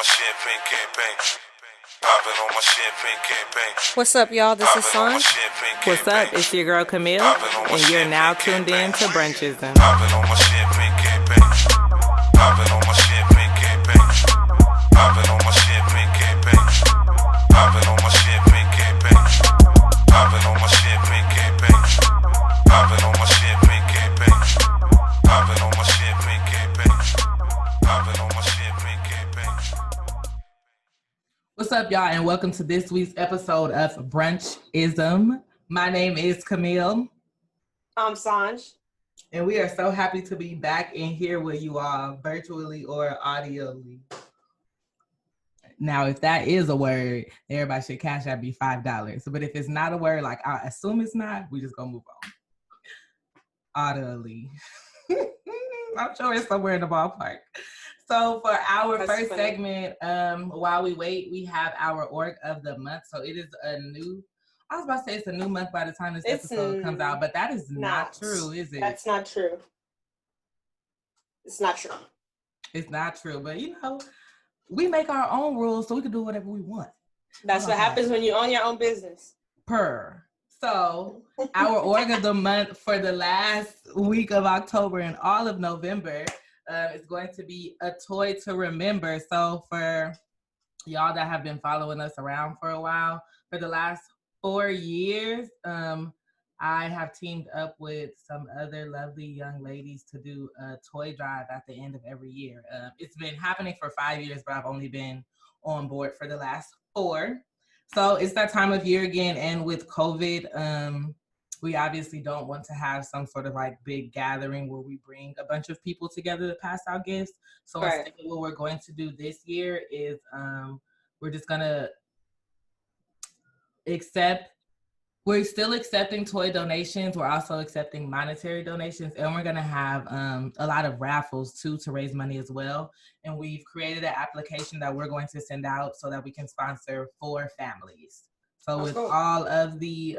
champagne campaign. Popping on my champagne campaign. What's up, y'all? This is Popping on my Sanj. champagne What's campaign. up? It's your girl Camille, Popping on my and you're now champagne tuned in to campaign. Brunchism. Popping on my champagne campaign. Popping on my champagne campaign. Popping on my champagne campaign. Popping on my champagne campaign. Popping on my champagne campaign. Popping on my champagne campaign. Popping on my champagne campaign. Popping on my champagne campaign. What's up, y'all, and welcome to this week's episode of Brunchism. My name is Camille, I'm Sanj. and we are so happy to be back in here with you all, virtually or audioly. Now, if that is a word, everybody should cash out be $5. But if it's not a word, like I assume it's not, we just gonna move on. Audibly. I'm sure it's somewhere in the ballpark. So for our first segment, while we wait, we have our org of the month. So it is a new, I was about to say it's a new month by the time this episode comes out, but that is not true, is it? That's not true. It's not true. It's not true, but you know, we make our own rules so we can do whatever we want. That's what happens when you own your own business. So our org of the month for the last week of October and all of November is going to be a toy to remember. So for y'all that have been following us around for a while, for the last 4 years, I have teamed up with some other lovely young ladies to do a toy drive at the end of every year. It's been happening for 5 years, but I've only been on board for the last 4. So it's that time of year again, and with COVID, we obviously don't want to have some sort of like big gathering where we bring a bunch of people together to pass out gifts. So instead, what we're going to do this year is we're just gonna we're still accepting toy donations. We're also accepting monetary donations, and we're gonna have a lot of raffles too to raise money as well. And we've created an application that we're going to send out so that we can sponsor 4 families. So with all of the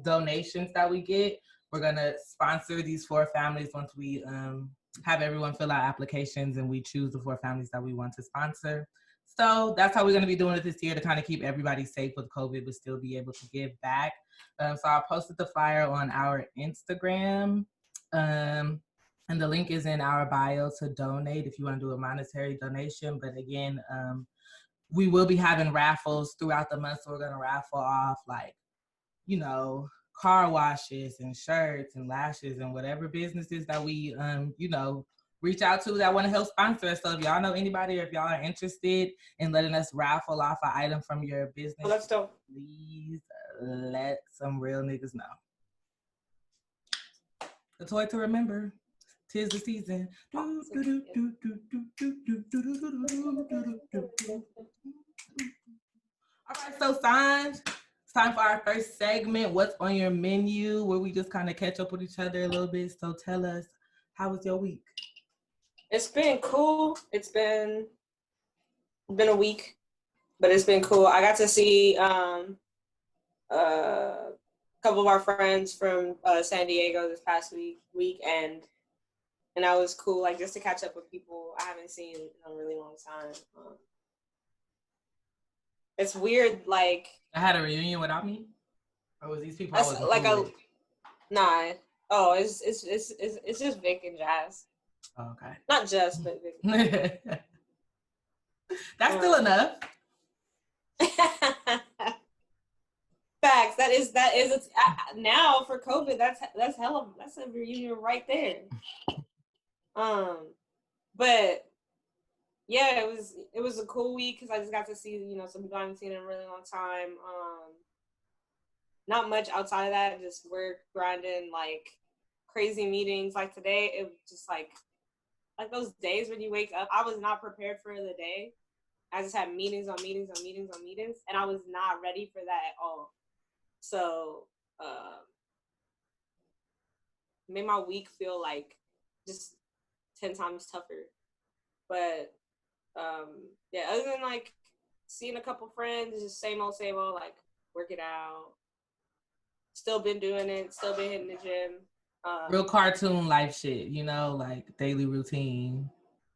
donations that we get, we're gonna sponsor these 4 families once we have everyone fill out applications and we choose the 4 families that we want to sponsor. So that's how we're going to be doing it this year to kind of keep everybody safe with COVID, but still be able to give back. So I posted the flyer on our Instagram, and the link is in our bio to donate if you want to do a monetary donation. But again, we will be having raffles throughout the month. So we're going to raffle off like, you know, car washes and shirts and lashes and whatever businesses that we, reach out to that want to help sponsor us. So if y'all know anybody or if y'all are interested in letting us raffle off an item from your business, please let some real niggas know. A toy to remember. 'Tis the season. All right, so Sanj, it's time for our first segment. What's on your menu? Where we just kind of catch up with each other a little bit. So tell us, how was your week? It's been cool. It's been a week, but it's been cool. I got to see a couple of our friends from San Diego this past week, and that was cool. Like just to catch up with people I haven't seen in a really long time. It's weird. Like I had a reunion without me, or was these people? Nah. Oh, it's just Vic and Jazz. Oh, okay. Not just, but Vic. That's still enough. Facts. That is now for COVID. That's a reunion right there. But yeah, it was a cool week because I just got to see some people I haven't seen in a really long time. Not much outside of that, just work, grinding, like crazy meetings. Like today, it was just like those days when you wake up. I was not prepared for the day. I just had meetings on meetings on meetings on meetings, and I was not ready for that at all. So, made my week feel like just 10 times tougher. But yeah, other than like seeing a couple friends, it's just same old, like work it out. Still been doing it, still been hitting the gym. Real cartoon life shit, like daily routine.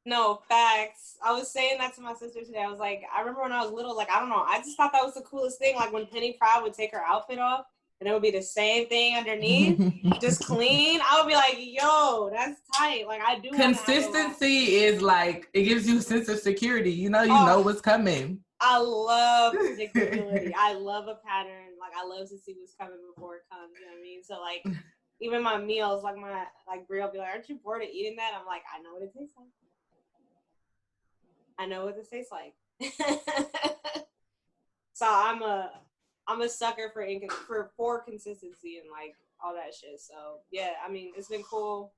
No, facts. I was saying that to my sister today. I was like, I remember when I was little, like, I don't know. I just thought that was the coolest thing. Like when Penny Proud would take her outfit off and it would be the same thing underneath, just clean. I would be like, yo, that's tight. Like I do want to have a Consistency is like, it gives you a sense of security. You know Oh, what's coming. I love predictability. I love a pattern. Like I love to see what's coming before it comes. You know what I mean? So like even my meals, like Brie will be like, aren't you bored of eating that? I'm like, I know what it tastes like. I know what this tastes like. So I'm a sucker for consistency and like all that shit. So yeah, I mean it's been cool.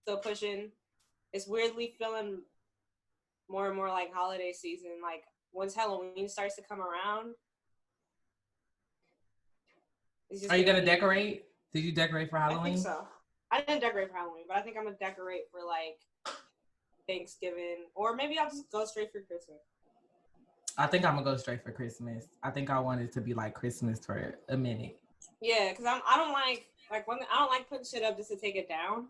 Still pushing. It's weirdly feeling more and more like holiday season. Like once Halloween starts to come around. Are you gonna decorate? Did you decorate for Halloween? I think so. I didn't decorate for Halloween, but I think I'm gonna decorate for like Thanksgiving, or maybe I'll just go straight for Christmas. I think I'm gonna go straight for Christmas. I think I want it to be like Christmas for a minute. Yeah, because I don't like I don't like putting shit up just to take it down.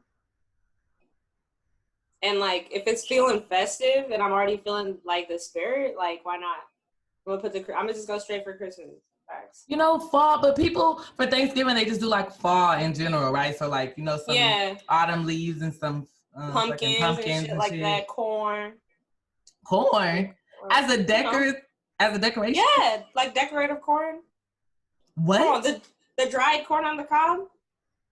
And like if it's feeling festive and I'm already feeling like the spirit, like why not? I'm gonna just go straight for Christmas. Facts. You know, fall, but people for Thanksgiving they just do like fall in general, right? So like some autumn leaves and some pumpkins and shit like that, corn as a decoration. Yeah, like decorative corn. What? Come on, the dried corn on the cob.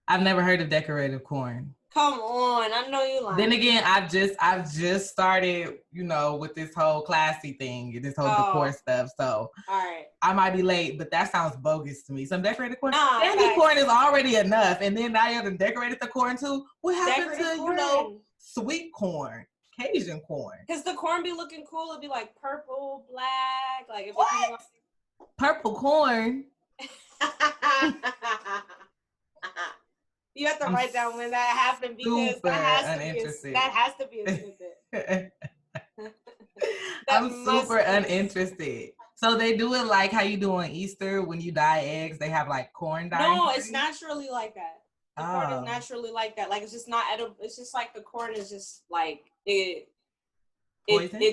I've never heard of decorative corn. Come on, I know you like. Then again, I've just started, with this whole classy thing, this whole decor stuff. So all right, I might be late, but that sounds bogus to me. Some decorated corn, candy corn is already enough, and then now you have to decorate the corn too. What happened to sweet corn, Cajun corn? Because the corn be looking cool. It'd be like purple, black, like if what? Purple corn. You have to write down when that happened because that has to be a snippet. I'm super uninterested. So they do it like how you do on Easter when you dye eggs. They have like corn dye. No, it's naturally like that. The corn is naturally like that. Like it's just not edible. It's just like the corn is just like it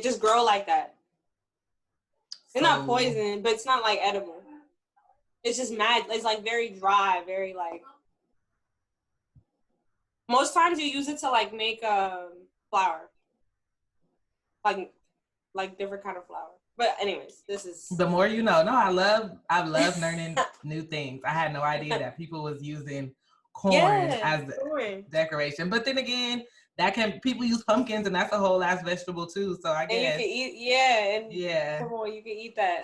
just grow like that. It's not poison, but it's not like edible. It's just mad. It's like very dry, very like. Most times you use it to like make flour, like different kind of flour. But anyways, this is the more you know. No, I love learning new things. I had no idea that people was using corn as decoration. But then again, people use pumpkins, and that's a whole ass vegetable too. So I guess and you can eat come on, you can eat that.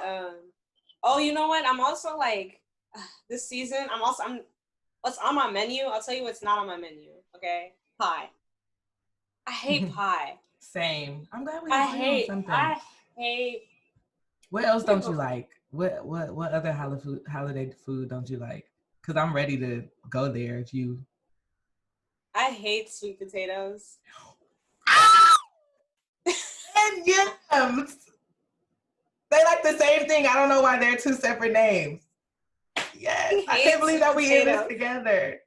Oh, you know what? I'm also like this season. What's on my menu? I'll tell you what's not on my menu. Okay, pie. I hate pie. Same. I'm glad we hate something. I hate. What else don't you like? What other holiday food don't you like? Because I'm ready to go there if you. I hate sweet potatoes. And yams. They like the same thing. I don't know why they're two separate names. Yes, I can't believe that we in this together.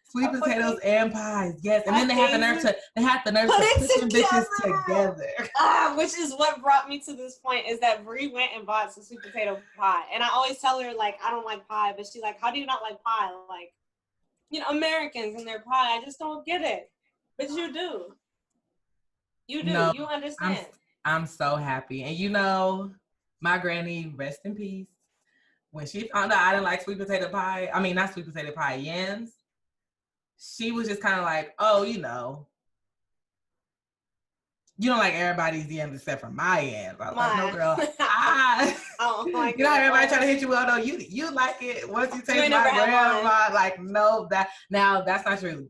Sweet potatoes and pies, yes. And then they have the nerve to put them bitches together. Which is what brought me to this point is that Brie went and bought some sweet potato pie. And I always tell her, like, I don't like pie. But she's like, how do you not like pie? Like, Americans and their pie. I just don't get it. But you do. You do. No, you understand. I'm so happy. And my granny, rest in peace. When she found out I didn't like sweet potato pie, not sweet potato pie, yams, she was just kind of like, oh, you don't like everybody's yams except for my yams. I was like, no, girl. I don't like everybody trying to hit you, well, no, you like it. Once you taste my grandma, like, no, that's not true.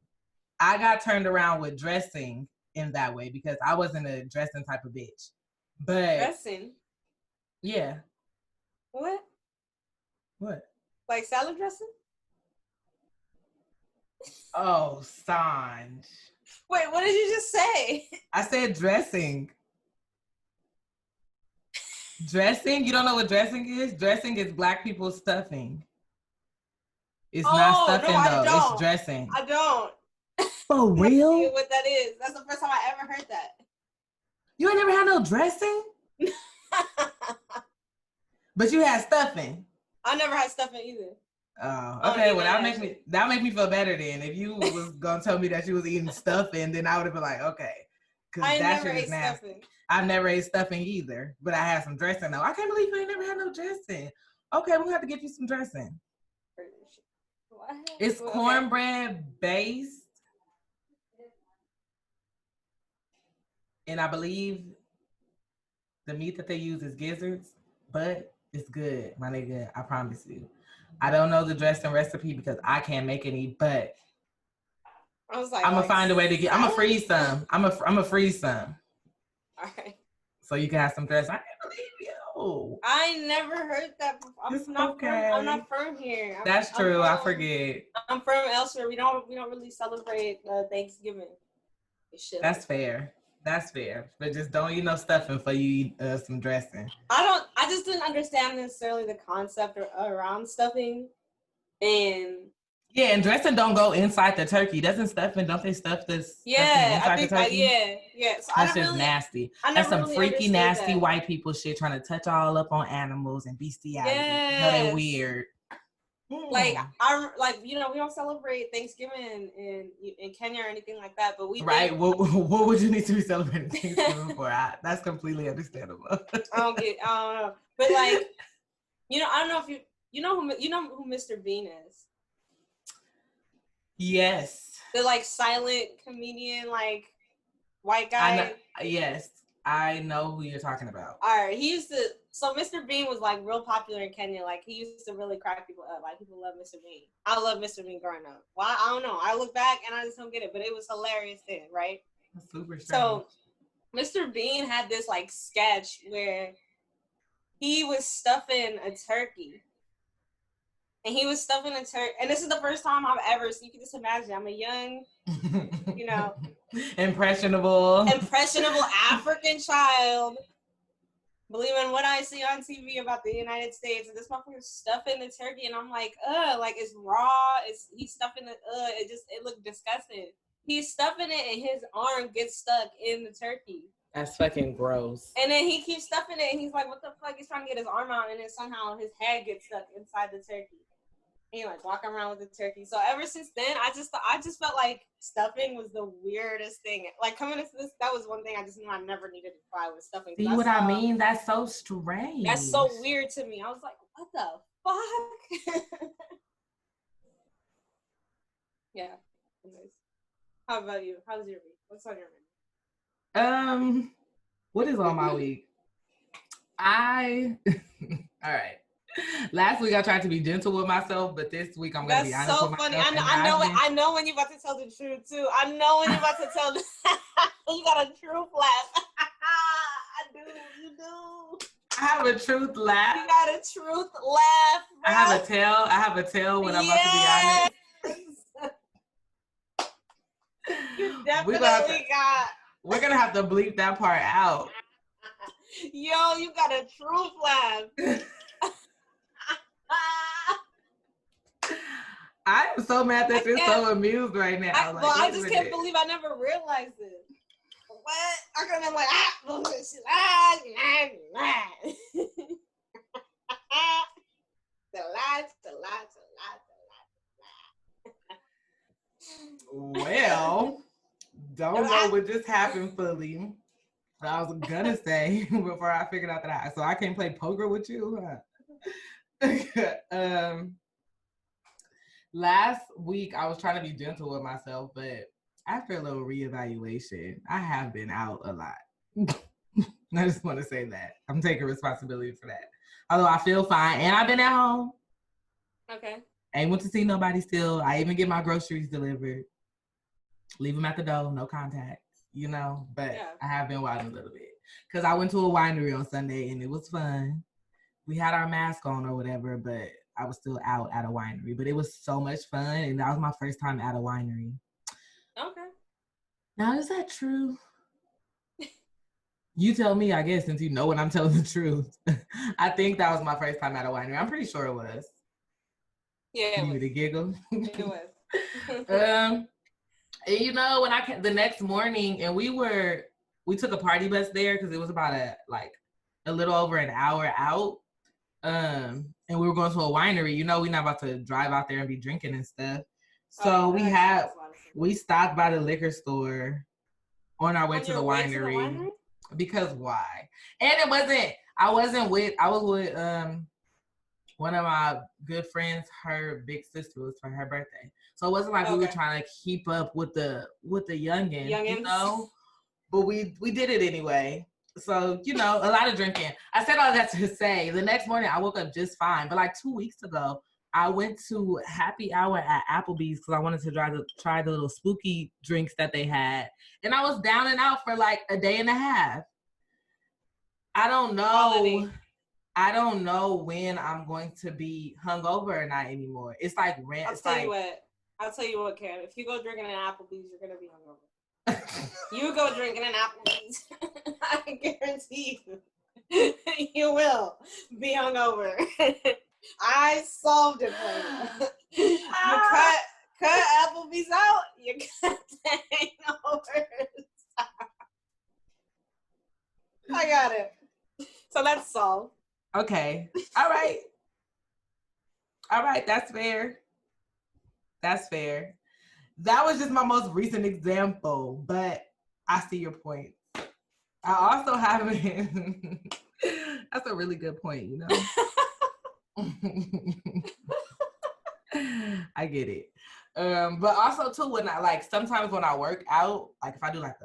I got turned around with dressing in that way because I wasn't a dressing type of bitch. But dressing? Yeah. What? What? Like salad dressing? Oh, Sanj. Wait, what did you just say? I said dressing. Dressing? You don't know what dressing is? Dressing is black people's stuffing. It's not stuffing though. It's dressing. I don't. For real? What that is? That's the first time I ever heard that. You ain't never had no dressing? But you had stuffing. I never had stuffing either. Oh, okay. Well, that make me feel better then. If you was gonna tell me that you was eating stuffing, then I would have been like, okay, because that shit is nasty. Stuffing. I've never ate stuffing either, but I had some dressing though. I can't believe you ain't never had no dressing. Okay, we'll have to get you some dressing. What? It's cornbread based. And I believe the meat that they use is gizzards, but it's good, my nigga. I promise you. I don't know the dressing recipe because I can't make any, but I was like, I'm gonna find a way to get. I'm gonna freeze some. I'm gonna freeze some. All right. So you can have some dressing. I can't believe you. I never heard that before. I'm not from here. That's true. I forget. I'm from elsewhere. We don't really celebrate Thanksgiving. That's fair. That's fair. But just don't eat no stuffing for you eat some dressing. I just didn't understand necessarily the concept around stuffing. And dressing don't go inside the turkey. Doesn't stuffing, don't they stuff this inside the turkey? Yeah. So that's just nasty. That's some really freaky, nasty white people shit trying to touch all up on animals and bestiality. Yes. You know, they weird. Like we don't celebrate Thanksgiving in Kenya or anything like that, but we right. What would you need to be celebrating Thanksgiving for? That's completely understandable. I don't know, but like, I don't know if you know who Mr. Bean is. Yes. The like silent comedian, like white guy. Yes, I know who you're talking about. All right, so Mr. Bean was like real popular in Kenya. Like he used to really crack people up. Like people love Mr. Bean. I love Mr. Bean growing up. Well, I don't know. I look back and I just don't get it, but it was hilarious then, right? That's super strange. So Mr. Bean had this like sketch where he was stuffing a turkey. And he was stuffing a turkey. And this is the first time I've ever, so you can just imagine, I'm a young, impressionable African child, believing what I see on TV about the United States. And this motherfucker's stuffing the turkey. And I'm like, like it's raw. He's stuffing it. It looked disgusting. He's stuffing it and his arm gets stuck in the turkey. That's fucking gross. And then he keeps stuffing it and he's like, what the fuck? He's trying to get his arm out and then somehow his head gets stuck inside the turkey. And like walking around with the turkey. So ever since then, I just felt like stuffing was the weirdest thing. Like coming into this, that was one thing I just knew I never needed to try with stuffing. See what I mean? That's so strange. That's so weird to me. I was like, what the fuck? Yeah. Anyways. How about you? How's your week? What's on your menu? What is on my week? all right. Last week I tried to be gentle with myself, but this week I'm gonna be honest with myself. That's so funny. I know when you're about to tell the truth too. I know when you're about to tell you got a truth laugh. I do. You do. I have a truth laugh. You got a truth laugh. Bro. I have a tail when I'm about to be honest. You definitely got. We're gonna have to bleep that part out. Yo, you got a truth laugh. I am so mad that you're so amused right now. I just can't believe I never realized it. What? I'm gonna be like, Well, don't know what just happened fully. I was gonna say before I figured out that so I can't play poker with you. Last week I was trying to be gentle with myself, but after a little reevaluation, I have been out a lot. I just want to say that. I'm taking responsibility for that. Although I feel fine and I've been at home. Okay. I ain't went to see nobody still. I even get my groceries delivered. Leave them at the door, no contact, but yeah. I have been wilding a little bit. Because I went to a winery on Sunday and it was fun. We had our mask on or whatever, but I was still out at a winery. But it was so much fun and that was my first time at a winery. Okay. Now, is that true? You tell me, I guess, since you know when I'm telling the truth. I think that was my first time at a winery. I'm pretty sure it was. Yeah. You to giggle? It was. And when I came the next morning and we were we took a party bus there because it was about a little over an hour out. And we were going to a winery. You know, we're not about to drive out there and be drinking and stuff. So we stopped by the liquor store on our way to the winery. Because why? And I was with one of my good friends. Her big sister was for her birthday. So it wasn't like we were trying to keep up with the youngins, you know? But we did it anyway. So, you know, a lot of drinking. I said all that to say, the next morning I woke up just fine. But like 2 weeks ago, I went to happy hour at Applebee's because I wanted to try the little spooky drinks that they had. And I was down and out for like a day and a half. I don't know when I'm going to be hungover or not anymore. It's like rent. I'll tell you what, Cam. If you go drinking at Applebee's, you're gonna be hungover. You go drinking in Applebee's. I guarantee you, you will be hungover. I solved it for you. You cut Applebee's out. You cut the hangover. I got it. So that's solved. Okay. All right. That's fair. That was just my most recent example, but I see your point. I also haven't. That's a really good point, you know? I get it. But also too, when sometimes when I work out, like if I do like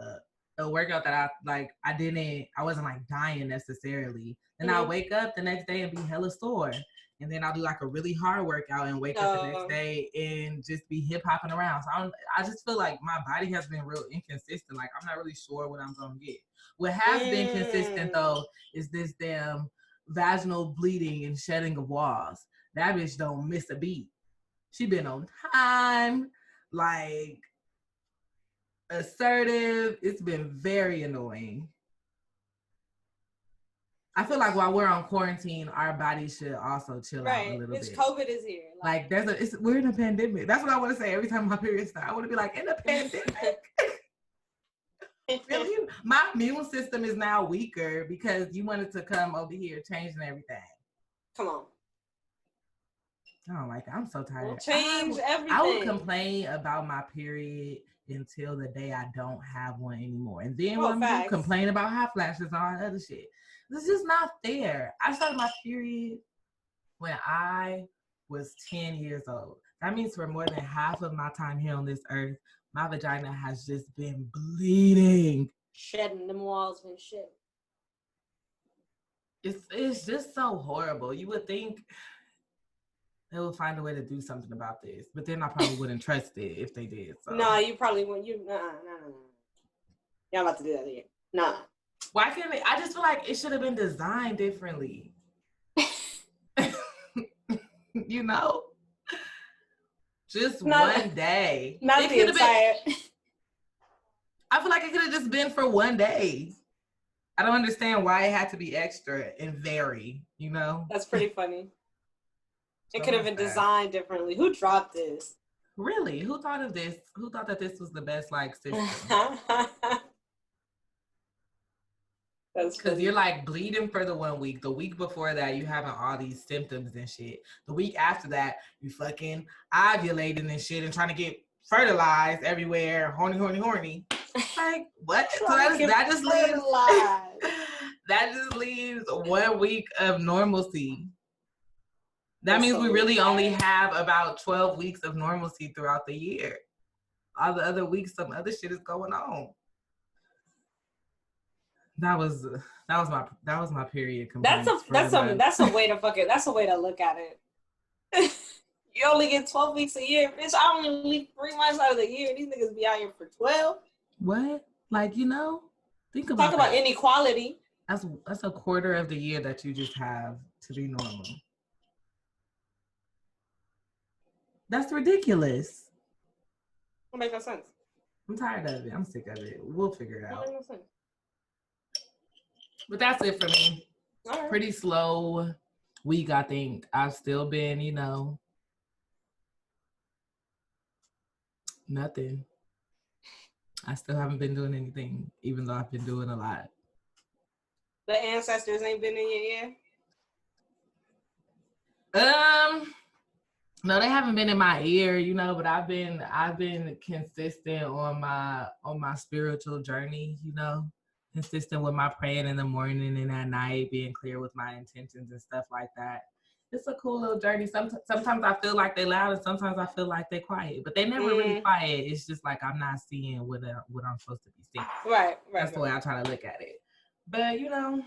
a workout that I wasn't like dying necessarily, then I'll wake up the next day and be hella sore. And then I'll do like a really hard workout and wake up the next day and just be hip hopping around. So I just feel like my body has been real inconsistent. Like I'm not really sure what I'm gonna get. What has been consistent though is this damn vaginal bleeding and shedding of walls. That bitch don't miss a beat. She been on time, like assertive. It's been very annoying. I feel like while we're on quarantine, our bodies should also chill out a little bit. COVID is here. Like we're in a pandemic. That's what I want to say every time my period starts. I want to be like, in a pandemic. Really? My immune system is now weaker because you wanted to come over here changing everything. Come on. I don't like it. I'm so tired. We'll change everything. I will complain about my period until the day I don't have one anymore. And then when I'm complain about hot flashes and all that other shit. This is not fair. I started my period when I was 10 years old. That means for more than half of my time here on this earth, my vagina has just been bleeding. Shedding them walls and shit. It's just so horrible. You would think they would find a way to do something about this, but then I probably wouldn't trust it if they did. So. No, you probably wouldn't. No. Y'all about to do that again. Nah. Why can't they? I just feel like it should have been designed differently. You know? Just one day. Not the entire. I feel like it could have just been for one day. I don't understand why it had to be extra and vary, you know? That's pretty funny. It could have been designed differently. Who dropped this? Really? Who thought of this? Who thought that this was the best system? Because you're like bleeding for the 1 week. The week before that, you having all these symptoms and shit. The week after that, you fucking ovulating and shit and trying to get fertilized everywhere. Horny. Like, what? So that just leaves 1 week of normalcy. That means we really only have about 12 weeks of normalcy throughout the year. All the other weeks, some other shit is going on. That was my period. That's a way to fuck it. That's a way to look at it. You only get 12 weeks a year, bitch. I only leave 3 months out of the year. These niggas be out here for 12. What? Like, you know, talk about inequality. That's a quarter of the year that you just have to be normal. That's ridiculous. What makes no sense? I'm tired of it. I'm sick of it. We'll figure it out. What makes no sense? But that's it for me. Right. Pretty slow week, I think. I've still been, you know, nothing. I still haven't been doing anything, even though I've been doing a lot. The ancestors ain't been in your ear? No, they haven't been in my ear, you know, but I've been consistent on my spiritual journey, you know, consistent with my praying in the morning and at night, being clear with my intentions and stuff like that. It's a cool little journey. Sometimes I feel like they loud and sometimes I feel like they quiet, but they never really quiet. It's just like I'm not seeing what I'm supposed to be seeing. Right. That's the way I try to look at it. But, you know,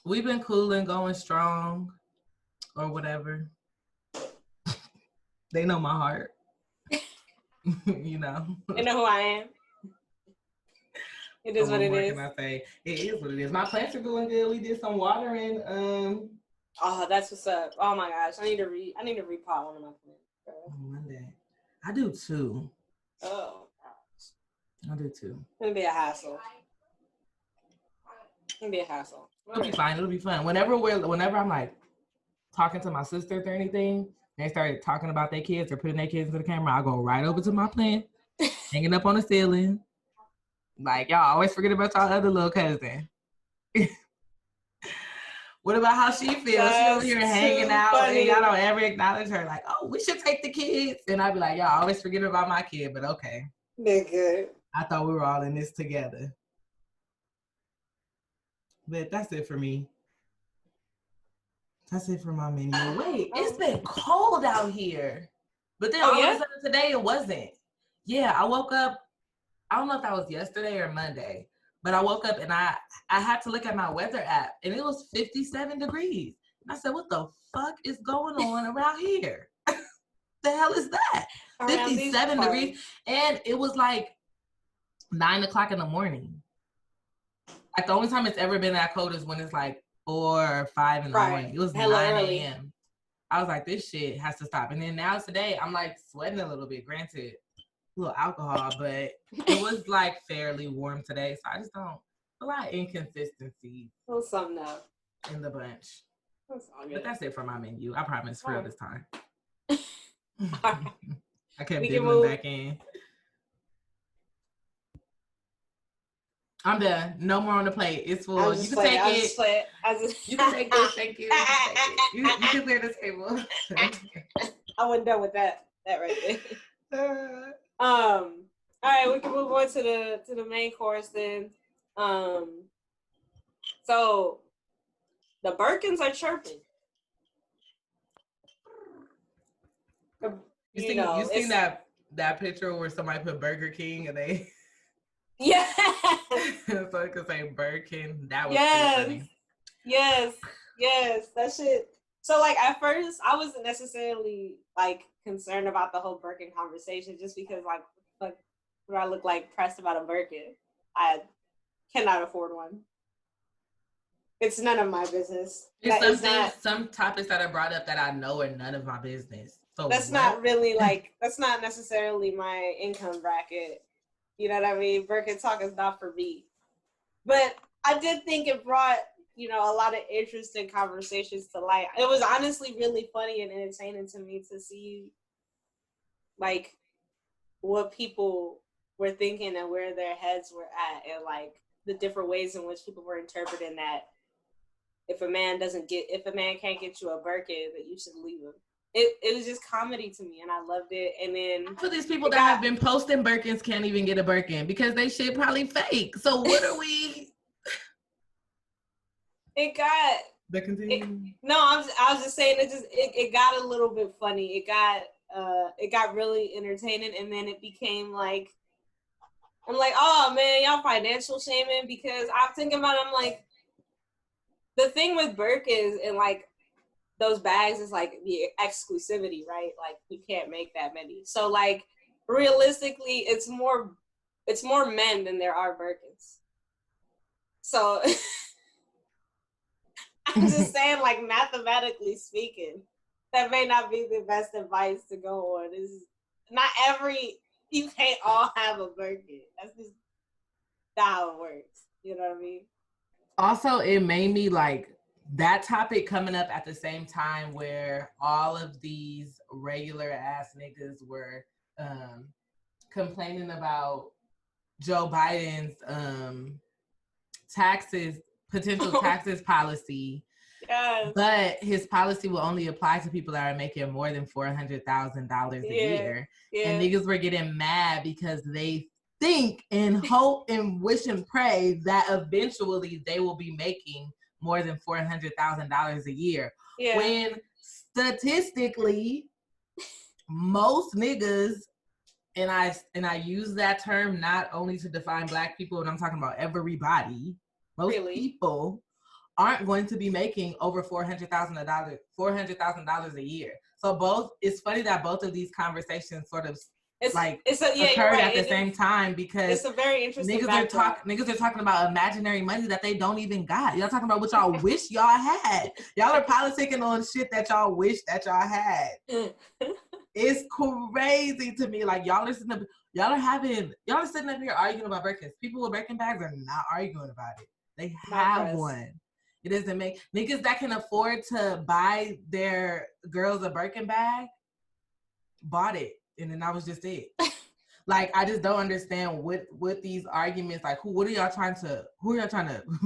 we've been cool and going strong or whatever. They know my heart. You know. They know who I am. It is what it is. Can I say? It is what it is. My plants are doing good. We did some watering. Oh, that's what's up. Oh my gosh. I need to repot one of my plants. Monday. I do too. Oh gosh. I do too. It'll be a hassle. It'll be a hassle. It'll be fine. It'll be fun. Whenever I'm like talking to my sisters or anything, they started talking about their kids or putting their kids into the camera, I'll go right over to my plant, hanging up on the ceiling. Like, y'all always forget about y'all other little cousin. What about how she feels? She over here hanging out and y'all don't ever acknowledge her. Like, oh, we should take the kids. And I'd be like, y'all always forget about my kid, but okay. They're good. I thought we were all in this together. But that's it for me. That's it for my menu. Wait, it's been cold out here. But then all of a sudden today it wasn't. Yeah, I woke up, I don't know if that was yesterday or Monday, but I woke up and I had to look at my weather app and it was 57 degrees. And I said, what the fuck is going on around here? The hell is that? 57 degrees. And it was like 9 o'clock in the morning. Like the only time it's ever been that cold is when it's like 4 or 5 in the morning. It was 9 a.m. I was like, this shit has to stop. And then now today, I'm like sweating a little bit. Granted, a little alcohol, but it was like fairly warm today. So I just don't, a lot of inconsistency. A little something up in the bunch. But that's it for my menu. I promise, for real this time. I kept digging back in. I'm done. No more on the plate. It's full. You can take it. You can take this. Thank you. You can clear the table. I wasn't done with that right there. All right, we can move on to the main course then. So the Birkins are chirping. You seen that picture where somebody put Burger King and they yeah. So it could say Birkin. That was funny. Yes. That shit. So like at first I wasn't necessarily like concerned about the whole Birkin conversation just because like do I look like pressed about a Birkin? I cannot afford one. It's none of my business. Some topics that are brought up that I know are none of my business. So that's not really like that's not necessarily my income bracket. You know what I mean? Birkin talk is not for me. But I did think it brought, a lot of interesting conversations to light. It was honestly really funny and entertaining to me to see, like, what people were thinking and where their heads were at and, like, the different ways in which people were interpreting that if a man can't get you a Birkin, that you should leave him. It was just comedy to me, and I loved it. And then for these people that have been posting Birkins can't even get a Birkin because they shit probably fake. So what are we? It got. But continue. I was just saying it got a little bit funny. It got really entertaining, and then it became like, I'm like, oh man, y'all financial shaming because I'm thinking about it, I'm like, the thing with Birkins and like those bags is like the exclusivity, right? Like you can't make that many. So like realistically, it's more men than there are Birkins. So I'm just saying, like mathematically speaking, that may not be the best advice to go on. Is not you can't all have a Birkin. That's just not how it works. You know what I mean? Also, it made me like that topic coming up at the same time where all of these regular ass niggas were complaining about Joe Biden's potential taxes policy. Yes. But his policy will only apply to people that are making more than $400,000 a year. Yeah. And niggas were getting mad because they think and hope and wish and pray that eventually they will be making more than $400,000 a year. Yeah. When statistically, most niggas, and I use that term not only to define Black people, and I'm talking about everybody, most people aren't going to be making over $400,000 a year. So it's funny that both of these conversations sort of occurred at the same time, because it's a very interesting niggas are talking about imaginary money that they don't even got. Y'all talking about what y'all wish y'all had. Y'all are politicking on shit that y'all wish that y'all had. It's crazy to me. Like, y'all are sitting up here arguing about Birkins. People with Birkin bags are not arguing about it. They have one. It doesn't make niggas that can afford to buy their girls a Birkin bag bought it, and then that was just it. Like, I just don't understand what these arguments, like, who are y'all trying to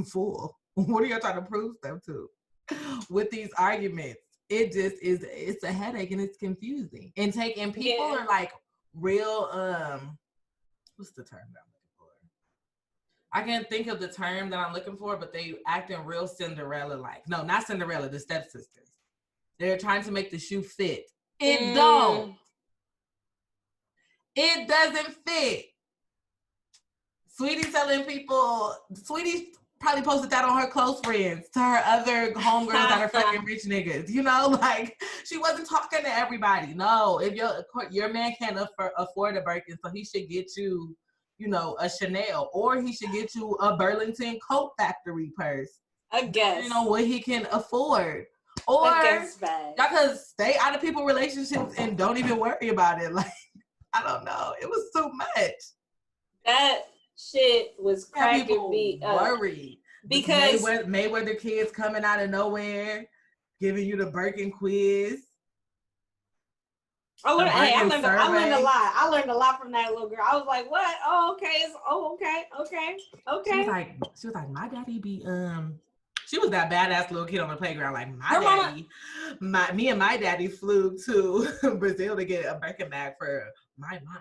fool? What are y'all trying to prove them to with these arguments? It just is. It's a headache and it's confusing. And people are like real. What's the term that I'm looking for? I can't think of the term that I'm looking for, but they acting real Cinderella-like. No, not Cinderella, the stepsisters. They're trying to make the shoe fit. It don't. It doesn't fit. Sweetie probably posted that on her close friends to her other homegirls that are fucking rich niggas. You know, like, she wasn't talking to everybody. No, if your man can't afford a Birkin, so he should get you, you know, a Chanel, or he should get you a Burlington Coat Factory purse. I guess. You know, what he can afford. Or y'all could stay out of people's relationships and don't even worry about it. Like, I don't know. It was too much. That shit was cracking me up. Worried. Because Mayweather kids coming out of nowhere, giving you the Birkin quiz. I learned a lot. I learned a lot from that little girl. I was like, what? Okay. She was like, my daddy be she was that badass little kid on the playground. Like, me and my daddy flew to Brazil to get a Birkin bag for my mom.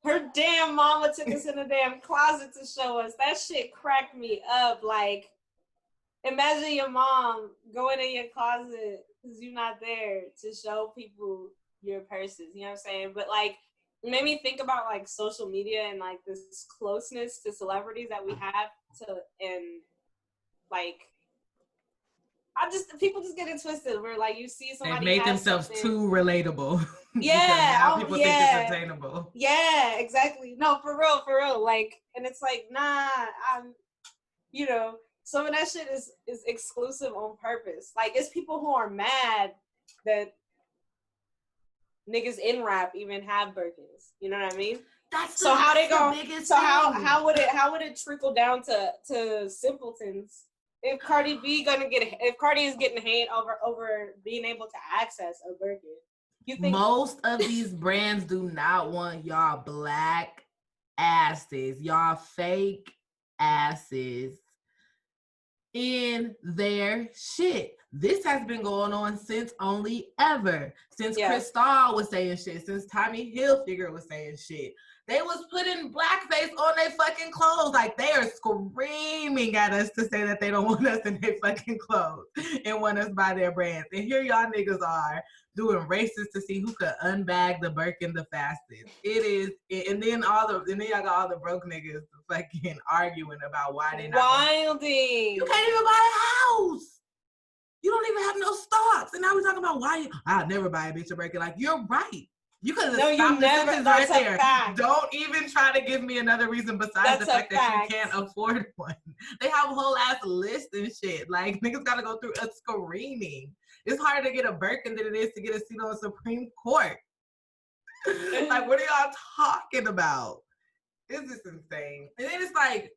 Her damn mama took us in the damn closet to show us. That shit cracked me up. Like, imagine your mom going in your closet because you're not there to show people your purses. You know what I'm saying? But, like, it made me think about, like, social media and, like, this closeness to celebrities that we have and, like, people just get it twisted where, like, you see somebody they made themselves too relatable. Yeah. Now people think it's attainable. Yeah, exactly. No, for real. Like, and it's like, nah, you know, some of that shit is exclusive on purpose. Like, it's people who are mad that niggas in rap even have Birkins. You know what I mean? So how would it trickle down to simpletons? If Cardi is getting hate over being able to access a Birkin, you think most of these brands do not want y'all Black asses, y'all fake asses in their shit. This has been going on since Cristal was saying shit, since Tommy Hilfiger was saying shit. They was putting blackface on their fucking clothes. Like, they are screaming at us to say that they don't want us in their fucking clothes and want us by their brands. And here y'all niggas are doing races to see who could unbag the Birkin the fastest. It is, and then y'all got all the broke niggas fucking arguing about why they not. Wilding. You can't even buy a house. You don't even have no stocks. And now we're talking about why I'll never buy a bitch a Birkin. Like, you're right. You could have stopped the sentence right there. Don't even try to give me another reason besides the fact that you can't afford one. They have a whole ass list and shit. Like, niggas gotta go through a screening. It's harder to get a Birkin than it is to get a seat on the Supreme Court. Like, what are y'all talking about? It's just insane. And then it's like,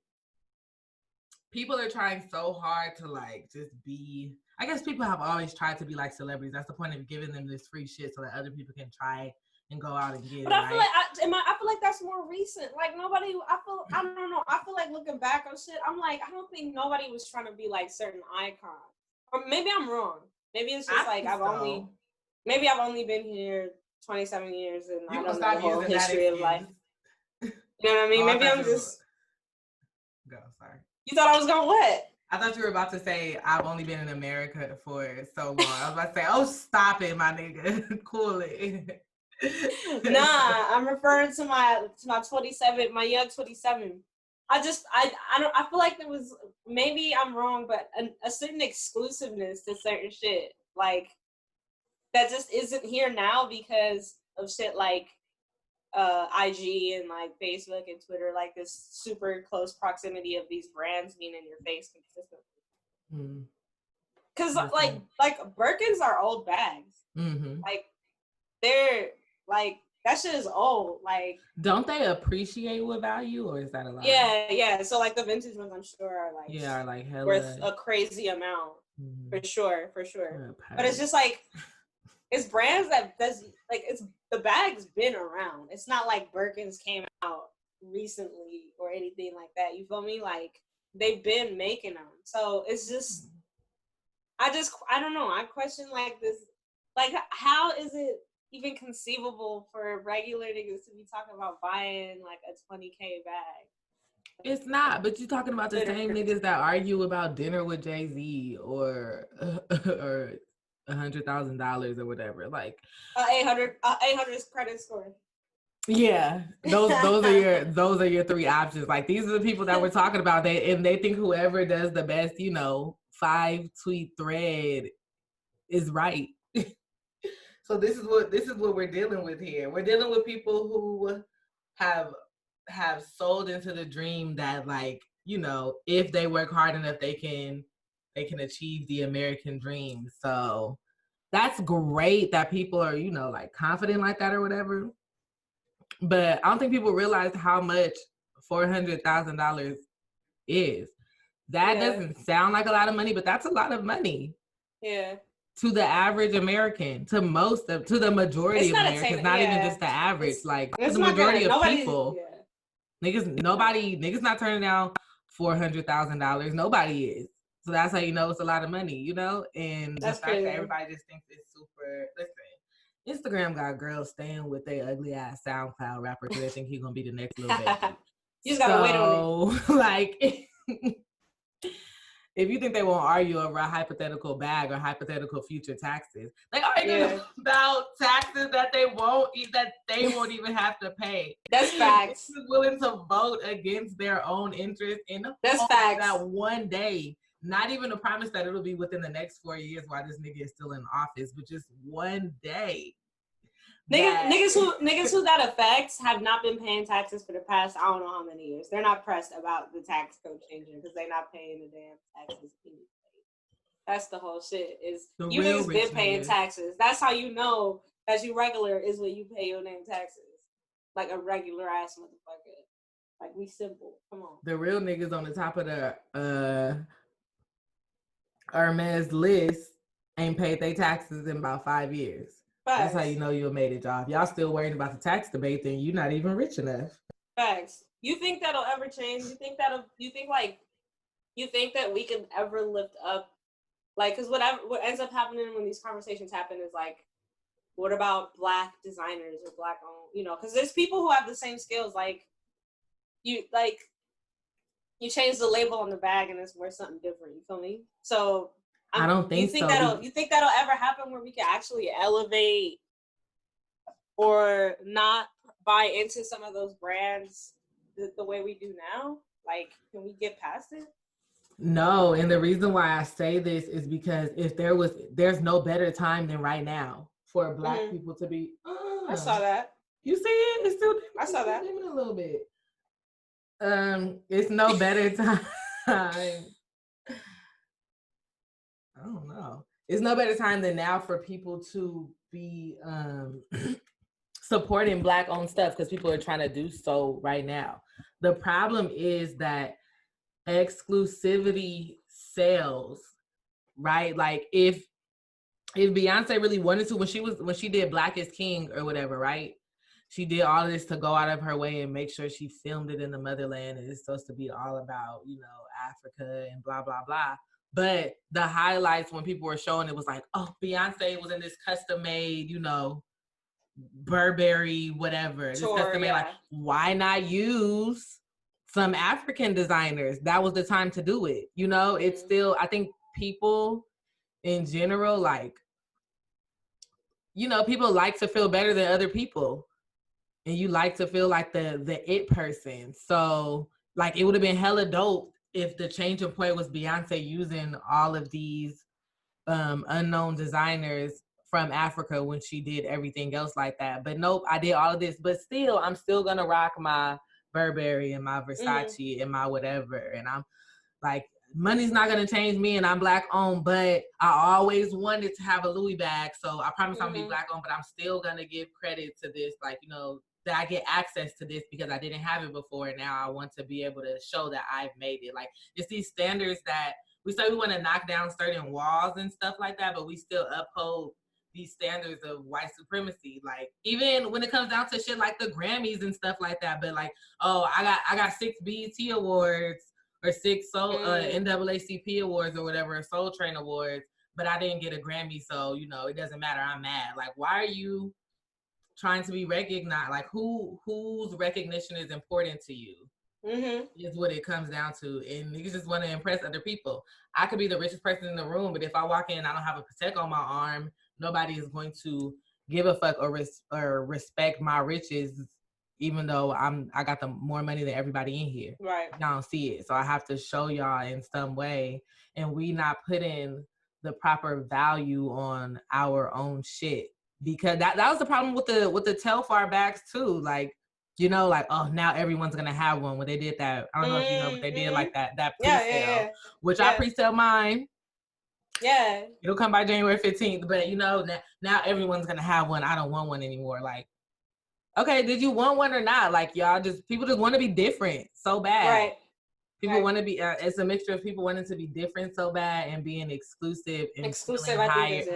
people are trying so hard to, like, just be, I guess people have always tried to be like celebrities. That's the point of giving them this free shit so that other people can try and go out and get But it. I feel like I feel like that's more recent. Like nobody, I don't know. I feel like looking back on shit, I'm like, I don't think nobody was trying to be like certain icons. Or maybe I'm wrong. Maybe it's just like maybe I've only been here 27 years and I don't know the whole history of life. You know what I mean? Maybe I'm just. Go, sorry. You thought I was going what? I thought you were about to say I've only been in America for so long. I was about to say, oh, stop it, my nigga, cool it. Nah, I'm referring to my 27, my young 27. I feel like there was, maybe I'm wrong, but a certain exclusiveness to certain shit, like that just isn't here now because of shit like IG and like Facebook and Twitter, like this super close proximity of these brands being in your face consistently. Because like Birkins are old bags. Mm-hmm. Like they're like that shit is old. Like don't they appreciate with value, or is that a lie? Yeah. So like the vintage ones, I'm sure are like hella worth a crazy amount for sure. But it's just like it's brands that's like it's the bag's been around. It's not like Birkins came out recently or anything like that. You feel me? Like they've been making them. So it's just I don't know. I question like this. Like how is it even conceivable for regular niggas to be talking about buying like a $20K bag? It's not, but you're talking about the same niggas that argue about dinner with Jay-Z or $100,000 or whatever. Like 800 credit score. Yeah, those are your three options. Like these are the people that we're talking about. They think whoever does the best, 5-tweet thread is right. So this is what we're dealing with here. We're dealing with people who have sold into the dream that if they work hard enough, they can achieve the American dream. So that's great that people are, confident like that or whatever. But I don't think people realize how much $400,000 is. That doesn't sound like a lot of money, but that's a lot of money. Yeah. To the average American, to the majority of Americans, not even just the average, to the majority of people. Niggas not turning down $400,000. Nobody is. So that's how you know it's a lot of money, And that's the fact that everybody just thinks it's super. Listen, Instagram got girls staying with their ugly ass SoundCloud rapper because they think he's gonna be the next little baby. You just gotta wait on it. If you think they won't argue over a hypothetical bag or hypothetical future taxes, they argue about taxes that they won't even have to pay. That's facts. They're willing to vote against their own interest in that one day. Not even a promise that it'll be within the next 4 years while this nigga is still in office, but just one day. Niggas who that affects have not been paying taxes for the past I don't know how many years. They're not pressed about the tax code changing because they're not paying the damn taxes. That's the whole shit. Is you niggas been paying taxes. That's how you know that you regular is when you pay your damn taxes. Like a regular ass motherfucker. Like we simple. Come on. The real niggas on the top of the Hermes list ain't paid their taxes in about 5 years. Facts. That's how you know you made it, y'all. If y'all still worried about the tax debate, then you're not even rich enough. Facts. You think that'll ever change? You think that we can ever lift up, like, because what ends up happening when these conversations happen is like, what about Black designers or Black owned, because there's people who have the same skills, you change the label on the bag and it's worth something different. You feel me? So I don't think so. You think that'll ever happen where we can actually elevate or not buy into some of those brands the way we do now? Like, can we get past it? No, and the reason why I say this is because there's no better time than right now for Black people to be. I saw that. You see it? It's still. I saw that. Even a little bit. It's no better time. I don't know. It's no better time than now for people to be supporting Black owned stuff because people are trying to do so right now. The problem is that exclusivity sells, right? Like if if Beyonce really wanted to, when she did Black is King or whatever, right? She did all of this to go out of her way and make sure she filmed it in the motherland, and it's supposed to be all about, you know, Africa and blah blah blah. But the highlights when people were showing it was like, oh, Beyonce was in this custom made, you know, Burberry whatever. This custom made, like, why not use some African designers? That was the time to do it. You know, it's still, I think people in general, like, you know, people like to feel better than other people, and you like to feel like the it person. So like, it would have been hella dope if the changing point was Beyonce using all of these unknown designers from Africa when she did everything else like that. But nope, I did all of this, but still, I'm still gonna rock my Burberry and my Versace and my whatever. And I'm like, money's not gonna change me, and I'm Black owned, but I always wanted to have a Louis bag. So I promise I'm gonna be Black owned, but I'm still gonna give credit to this, like, you know, that I get access to this because I didn't have it before. And now I want to be able to show that I've made it. Like, it's these standards that we say we want to knock down certain walls and stuff like that, but we still uphold these standards of white supremacy. Like, even when it comes down to shit like the Grammys and stuff like that, but like, oh, I got 6 BET awards or 6 NAACP awards or whatever, Soul Train awards, but I didn't get a Grammy, so, you know, it doesn't matter, I'm mad. Like, why are you trying to be recognized? Like, whose recognition is important to you? Is what it comes down to. And niggas just want to impress other people. I could be the richest person in the room, but if I walk in and I don't have a Patek on my arm, nobody is going to give a fuck or respect my riches, even though I got the more money than everybody in here. Right. Y'all don't see it. So I have to show y'all in some way, and we not putting the proper value on our own shit. Because that was the problem with the Telfar bags too. Like, you know, like, oh, now everyone's gonna have one. When they did that, I don't know if you know, but they did like that pre-sale, which I pre-sale mine. Yeah, it'll come by January 15th. But you know, now everyone's gonna have one. I don't want one anymore. Like, okay, did you want one or not? Like, people just want to be different so bad. Right. People want to be. It's a mixture of people wanting to be different so bad and being exclusive and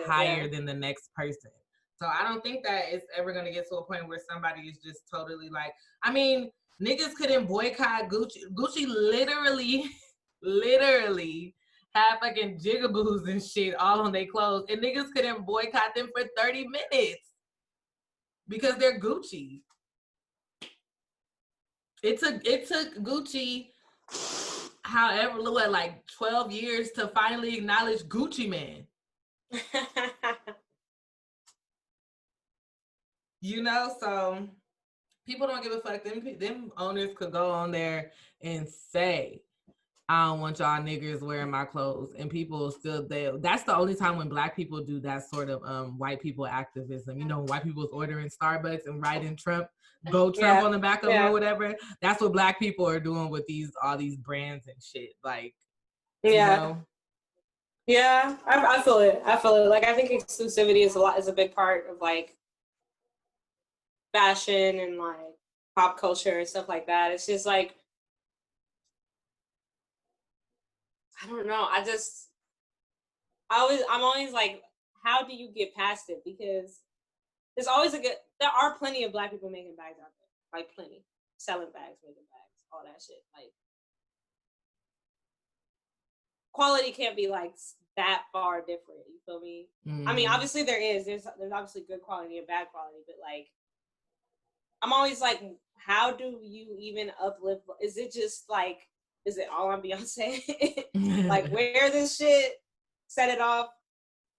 higher than the next person. So I don't think that it's ever going to get to a point where somebody is just totally like, I mean, niggas couldn't boycott Gucci. Gucci literally had fucking jigaboos and shit all on their clothes, and niggas couldn't boycott them for 30 minutes because they're Gucci. It took Gucci however, what, like 12 years to finally acknowledge Gucci Man. You know, so people don't give a fuck. Them owners could go on there and say, I don't want y'all niggers wearing my clothes, and people still there. That's the only time when Black people do that sort of white people activism. You know, when white people's ordering Starbucks and writing Trump on the back of them or whatever. That's what Black people are doing with all these brands and shit. Like, you know? Yeah, I feel it. Like, I think exclusivity is a big part of like fashion and like pop culture and stuff like that. It's just like, I don't know. I'm always like, how do you get past it? Because there are plenty of Black people making bags out there, like plenty, selling bags, making bags, all that shit. Like, quality can't be like that far different. You feel me? I mean, obviously there's obviously good quality and bad quality, but like, I'm always like, how do you even uplift? Is it just like, is it all on Beyonce? Like, wear this shit, set it off.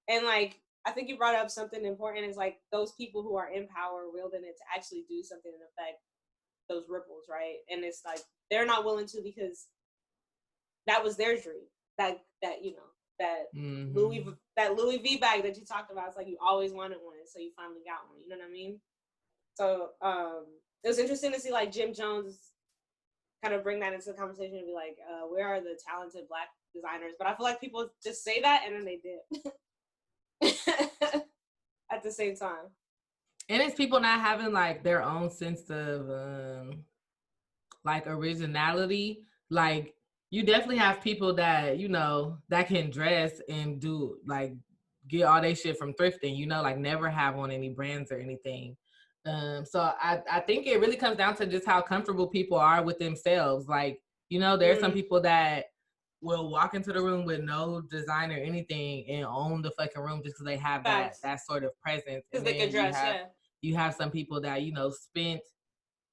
And like, I think you brought up something important, is like those people who are in power wielding it to actually do something and affect those ripples, right? And it's like, they're not willing to, because that was their dream. That you know, that Louis V bag that you talked about. It's like, you always wanted one, so you finally got one. You know what I mean? So it was interesting to see like Jim Jones kind of bring that into the conversation and be like, where are the talented Black designers? But I feel like people just say that and then they did at the same time. And it's people not having like their own sense of like originality. Like, you definitely have people that, you know, that can dress and do like get all their shit from thrifting, you know, like never have on any brands or anything. So I think it really comes down to just how comfortable people are with themselves. Like, you know, there are some people that will walk into the room with no design or anything and own the fucking room just because they have that sort of presence. Because And they then can dress, you have some people that, you know, spent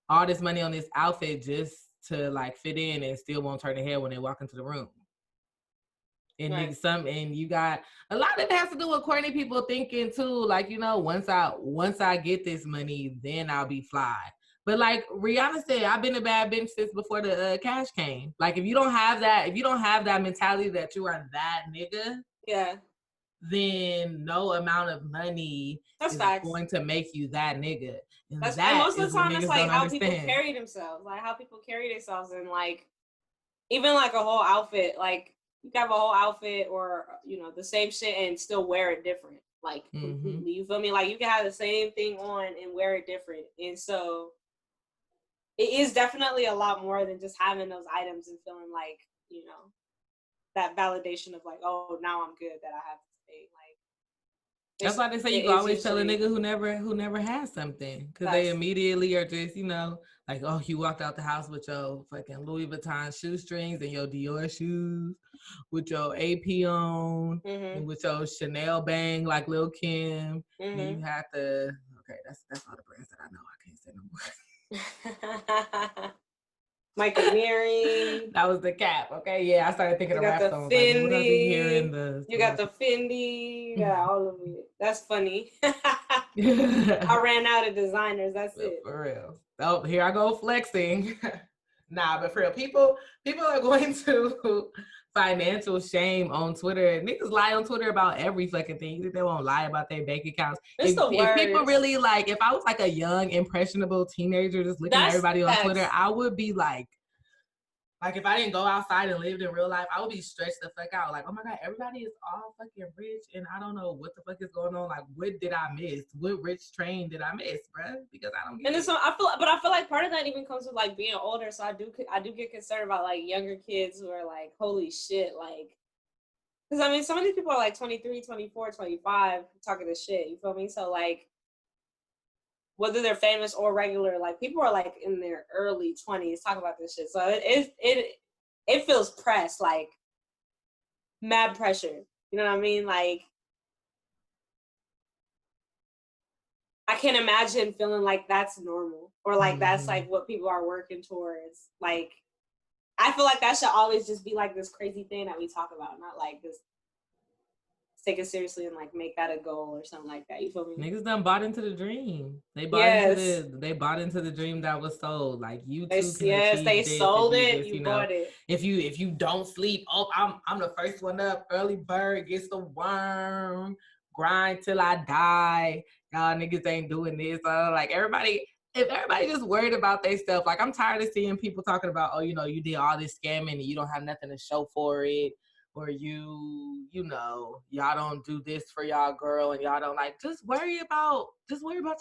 all this money on this outfit just to like fit in and still won't turn their head when they walk into the room. And and you got a lot of it has to do with corny people thinking too. Like, you know, once I get this money, then I'll be fly. But like Rihanna said, I've been a bad bitch since before the cash came. Like, if you don't have that mentality that you are that nigga, then no amount of money is going to make you that nigga. And and most of the time, it's like how people carry themselves, and like even like a whole outfit, like you can have a whole outfit or, you know, the same shit and still wear it different, like completely. You feel me? Like you can have the same thing on and wear it different, and so it is definitely a lot more than just having those items and feeling like, you know, that validation of like, oh, now I'm good that I have this thing. Like, that's why they say you can always tell a nigga who never has something, because they immediately are just, you know, like, oh, you walked out the house with your fucking Louis Vuitton shoestrings and your Dior shoes, with your AP on, and with your Chanel bang like Lil Kim. And you have to, okay, that's all the brands that I know. I can't say no more. Michael Mary. That was the cap. Okay, yeah, I started thinking of rap songs. Fendi, like, what I be hearing? You got the Fendi. You got all of it. That's funny. I ran out of designers. That's it. For real. Oh, here I go flexing. Nah, but for real, people are going to financial shame on Twitter. Niggas lie on Twitter about every fucking thing. You think they won't lie about their bank accounts? If people really, like, if I was like a young, impressionable teenager just looking at everybody on Twitter, I would be like if I didn't go outside and lived in real life, I would be stretched the fuck out. Like, oh my God, everybody is all fucking rich and I don't know what the fuck is going on. Like, what did I miss? What rich train did I miss, bruh? Because I don't get it. So I feel like part of that even comes with like being older. So I do get concerned about like younger kids who are like, holy shit, like, because I mean, some of these people are like 23, 24, 25 talking this shit. You feel me? So like, whether they're famous or regular, like people are like in their early 20s talking about this shit. So it feels pressed, like mad pressure. You know what I mean? Like, I can't imagine feeling like that's normal or like that's like what people are working towards. Like, I feel like that should always just be like this crazy thing that we talk about, not like this. Take it seriously and like make that a goal or something like that. You feel me? Niggas done bought into the dream. They bought into the dream that was sold. Like, you too can achieve they this sold it. You bought it. If you don't sleep, oh, I'm the first one up. Early bird gets the worm. Grind till I die. Y'all niggas ain't doing this. Like, if everybody just worried about their stuff, like, I'm tired of seeing people talking about, oh, you know, you did all this scamming and you don't have nothing to show for it. Or you know, y'all don't do this for y'all girl and y'all don't like, just worry about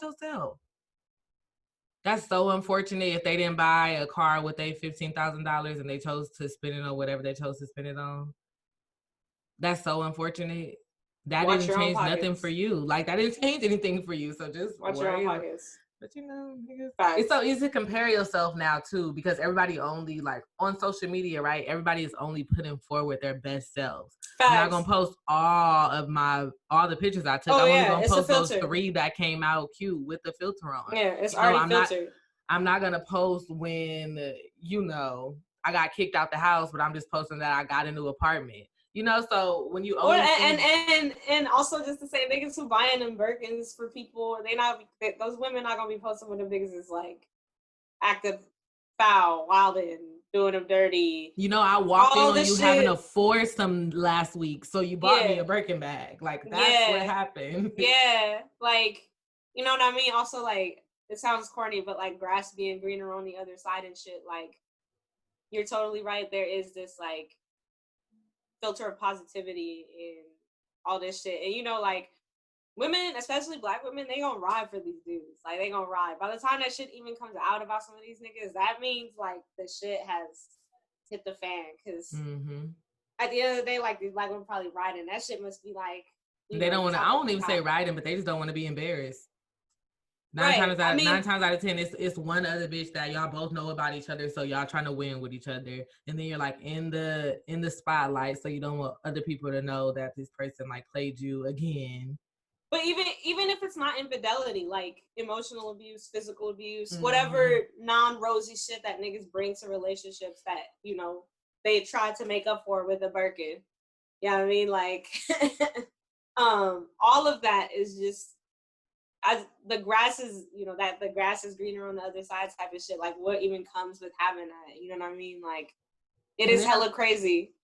yourself. That's so unfortunate if they didn't buy a car with a $15,000 and they chose to spend it on whatever they chose to spend it on. That's so unfortunate. That didn't change nothing for you. Like, that didn't change anything for you. So just watch your own pockets. But you know, it's so easy to compare yourself now too, because everybody only, like, on social media, right? Everybody is only putting forward their best selves. I'm not gonna post all the pictures I took. I'm only gonna post those 3 that came out cute with the filter on. Yeah, it's already filtered. I'm not gonna post when, you know, I got kicked out the house, but I'm just posting that I got a new apartment. You know, so when you only and also just to say, niggas who buying them Birkins for people, those women not gonna be posting when them niggas is like acting foul, wilding, doing them dirty. You know, I walked in on you having a foursome last week, so you bought me a Birkin bag. Like, that's what happened. Yeah, like, you know what I mean. Also, like, it sounds corny, but like grass being greener on the other side and shit. Like, you're totally right. There is this like filter of positivity and all this shit. And you know, like, women, especially black women, they gonna ride for these dudes. Like, they gonna ride. By the time that shit even comes out about some of these niggas, that means like the shit has hit the fan. Cause at the end of the day, like, these black women probably riding. That shit must be like They don't want to. I won't even say riding. riding, but they just don't want to be embarrassed. Nine Right. times out of 10, it's one other bitch that y'all both know about each other, so y'all trying to win with each other, and then you're like in the spotlight, so you don't want other people to know that this person like played you again. But even if it's not infidelity, like emotional abuse, physical abuse, whatever non-rosy shit that niggas bring to relationships that, you know, they try to make up for with a Birkin. You know what I mean? Like, all of that is just, as the grass is, you know, that the grass is greener on the other side type of shit. Like, what even comes with having that? You know what I mean? Like, it is hella crazy.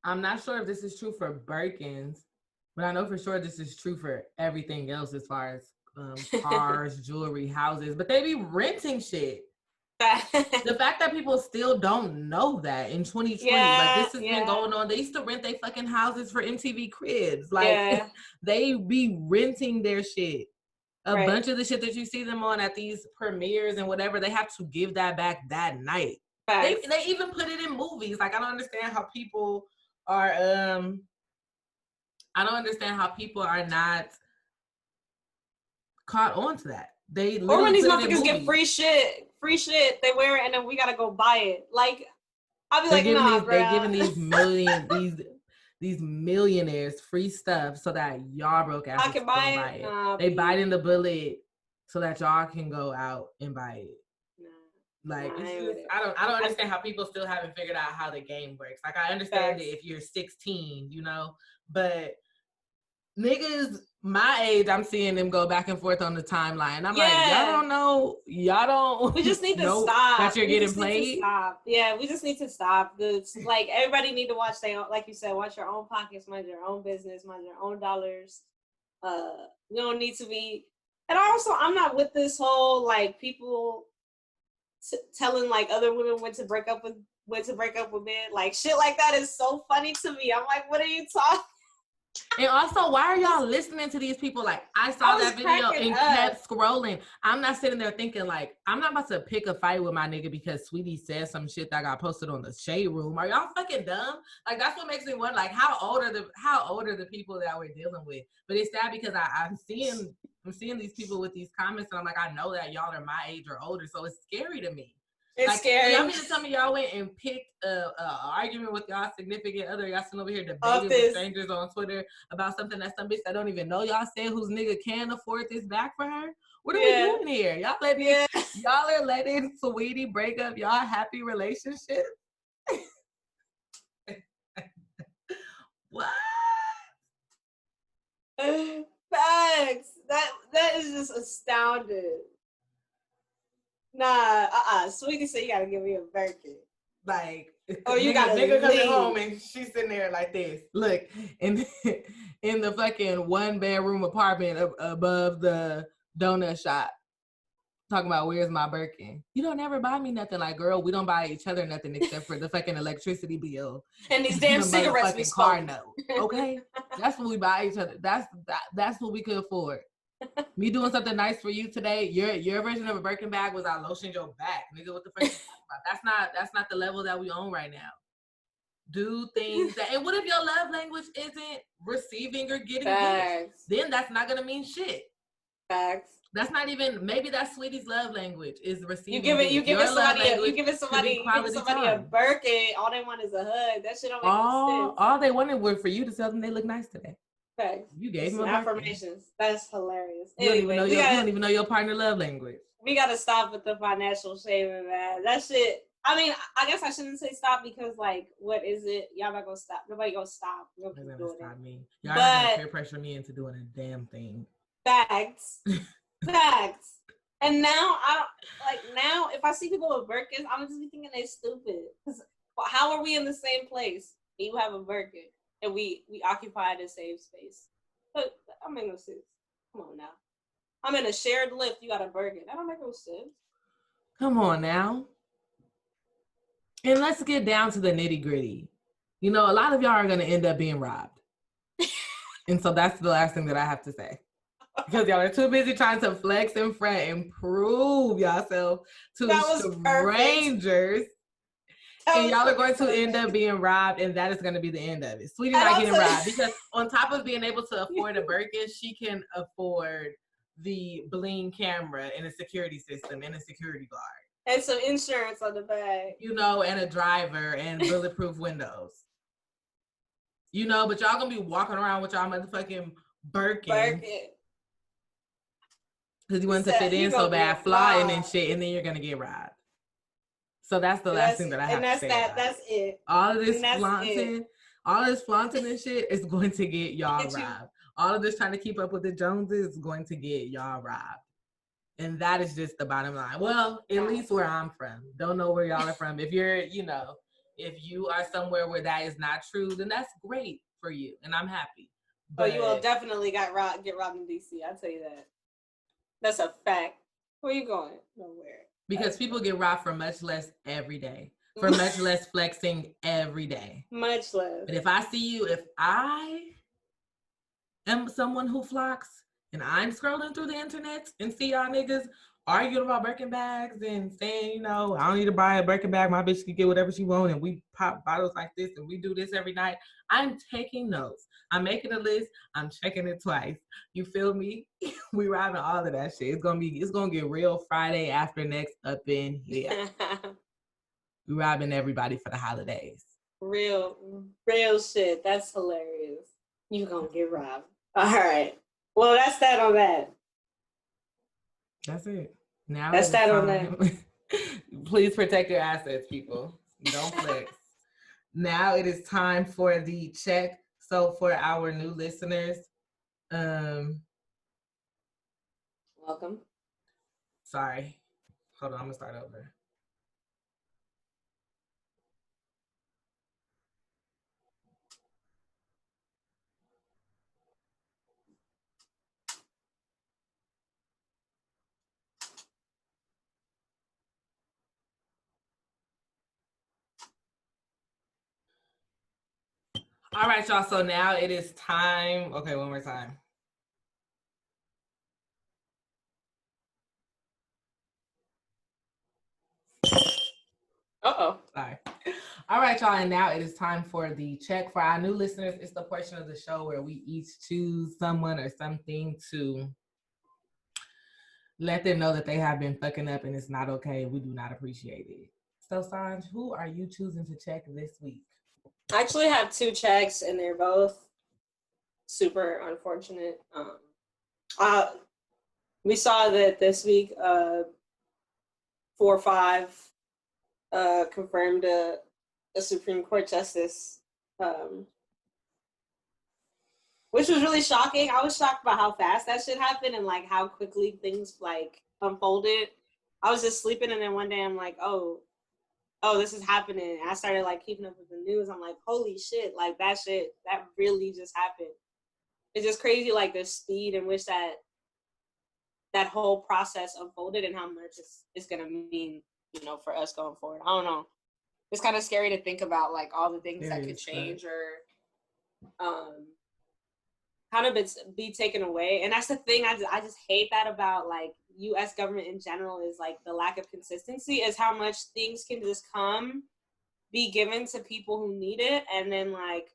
I'm not sure if this is true for Birkins, but I know for sure this is true for everything else as far as cars, jewelry, houses. But they be renting shit. The fact that people still don't know that in 2020, like this has been going on. They used to rent their fucking houses for MTV Cribs. Like they be renting their shit. A bunch of the shit that you see them on at these premieres and whatever, they have to give that back that night. They even put it in movies. Like I don't understand how people are not caught on to that. They or when these motherfuckers get free shit, they wear it and then we gotta go buy it. Like I'll be they're giving these millionaires free stuff so that y'all broke asses can buy it. They biting the bullet so that y'all can go out and buy it. Like I don't understand how people still haven't figured out how the game works. Like I understand it if you're 16, you know, but niggas my age, I'm seeing them go back and forth on the timeline. I'm like, y'all don't. We just need to stop. That you're getting played. Yeah, we just need to stop. Like everybody need to watch like you said, watch your own pockets, mind your own business, mind your own dollars. We don't need to be. And also, I'm not with this whole like people telling like other women when to break up with men. Like shit like that is so funny to me. I'm like, what are you talking? And also, why are y'all listening to these people? Like, I saw that video and kept scrolling. I'm not sitting there thinking, like, I'm not about to pick a fight with my nigga because Sweetie said some shit that got posted on the Shade Room. Are y'all fucking dumb? Like, that's what makes me wonder, like, how old are the people that we're dealing with? But it's sad because I'm seeing these people with these comments, and I'm like, I know that y'all are my age or older, so it's scary to me. It's scary. Y'all mean to tell me y'all went and picked a argument with y'all significant other? Y'all sitting over here debating with strangers on Twitter about something that some bitch that don't even know y'all said whose nigga can afford this back for her? What are we doing here? Y'all are letting Sweetie break up y'all happy relationship? What? Facts. That is just astounding. Nah, Sweetie said you gotta give me a Birkin. Like, you got a nigga coming home and she's sitting there like this. Look, in the fucking 1-bedroom apartment above the donut shop, talking about where's my Birkin. You don't ever buy me nothing. Like, girl, we don't buy each other nothing except for the fucking electricity bill and these damn cigarettes we car note. Okay, that's what we buy each other. That's what we could afford. Me doing something nice for you today. Your version of a Birkin bag was I lotioned your back, nigga. What the fuck? That's not the level that we on right now. Do things that, and what if your love language isn't receiving or getting gifts? Then that's not gonna mean shit. Facts. That's not even, maybe that's Sweetie's love language is receiving. You give somebody a Birkin. All they want is a hug. That shit don't make sense. All they wanted was for you to tell them they look nice today. Facts. You gave them affirmations. That's hilarious. You don't even know your partner love language. We gotta stop with the financial shaming, man. That shit. I mean, I guess I shouldn't say stop because, like, what is it? Y'all not gonna stop. Nobody gonna stop. Nobody gonna stop me. Y'all not gonna peer pressure me into doing a damn thing. Facts. Facts. And now if I see people with Birkins, I'm just be thinking they stupid. Cause how are we in the same place? You have a Birkin. And we occupy the same space. But I'm making no sense. Come on now. I'm in a shared lift. You got a Birkin. That don't make no sense. Come on now. And let's get down to the nitty gritty. You know, a lot of y'all are going to end up being robbed. And so that's the last thing that I have to say. Because y'all are too busy trying to flex and front and prove yourself to strangers. And y'all are going to end up being robbed, and that is going to be the end of it. Sweetie's And not also- getting robbed because on top of being able to afford a Birkin, she can afford the bling camera and a security system and a security guard. And some insurance on the bag. You know, and a driver and bulletproof windows. You know, but y'all gonna be walking around with y'all motherfucking Birkin. Because you want to fit in so bad, flying and shit, and then you're gonna get robbed. So that's the last thing that I have to say. That's it. All of this flaunting and shit is going to get y'all robbed. All of this trying to keep up with the Joneses is going to get y'all robbed. And that is just the bottom line. Well, at least where I'm from. Don't know where y'all are from. If you're, you know, if you are somewhere where that is not true, then that's great for you. And I'm happy. But you will definitely get robbed in DC. I'll tell you that. That's a fact. Where you going? Nowhere. Because people get robbed for much less every day. For much less flexing every day. Much less. But if I see you, if I am someone who flocks and I'm scrolling through the internet and see y'all niggas arguing about Birkin bags and saying, you know, I don't need to buy a Birkin bag. My bitch can get whatever she wants, and we pop bottles like this and we do this every night. I'm taking notes. I'm making a list. I'm checking it twice. You feel me? We robbing all of that shit. It's gonna get real Friday after next up in here. We robbing everybody for the holidays. Real shit. That's hilarious. You gonna get robbed. All right. Well, that's that on that. That's it. Now that's that on that. Please protect your assets, people. Don't flex. Now it is time for the check. So for our new listeners, welcome. Sorry. Hold on, I'm gonna start over. All right, y'all. So now it is time. Okay, one more time. Uh-oh. Sorry. All right, y'all. And now it is time for the check. For our new listeners, it's the portion of the show where we each choose someone or something to let them know that they have been fucking up and it's not okay. We do not appreciate it. So, Sanj, who are you choosing to check this week? I actually have 2 checks, and they're both super unfortunate. We saw that this week, 4 or 5 confirmed a Supreme Court justice, which was really shocking. I was shocked by how fast that shit happened and like how quickly things like unfolded. I was just sleeping, and then one day I'm like, oh, this is happening. And I started like keeping up with the news. I'm like, holy shit, like that really just happened. It's just crazy, like the speed in which that whole process unfolded and how much it's gonna mean, you know, for us going forward. I don't know. It's kind of scary to think about like all the things that could change or kind of be taken away. And that's the thing I just hate that about like U.S. government in general is like the lack of consistency is how much things can just be given to people who need it, and then like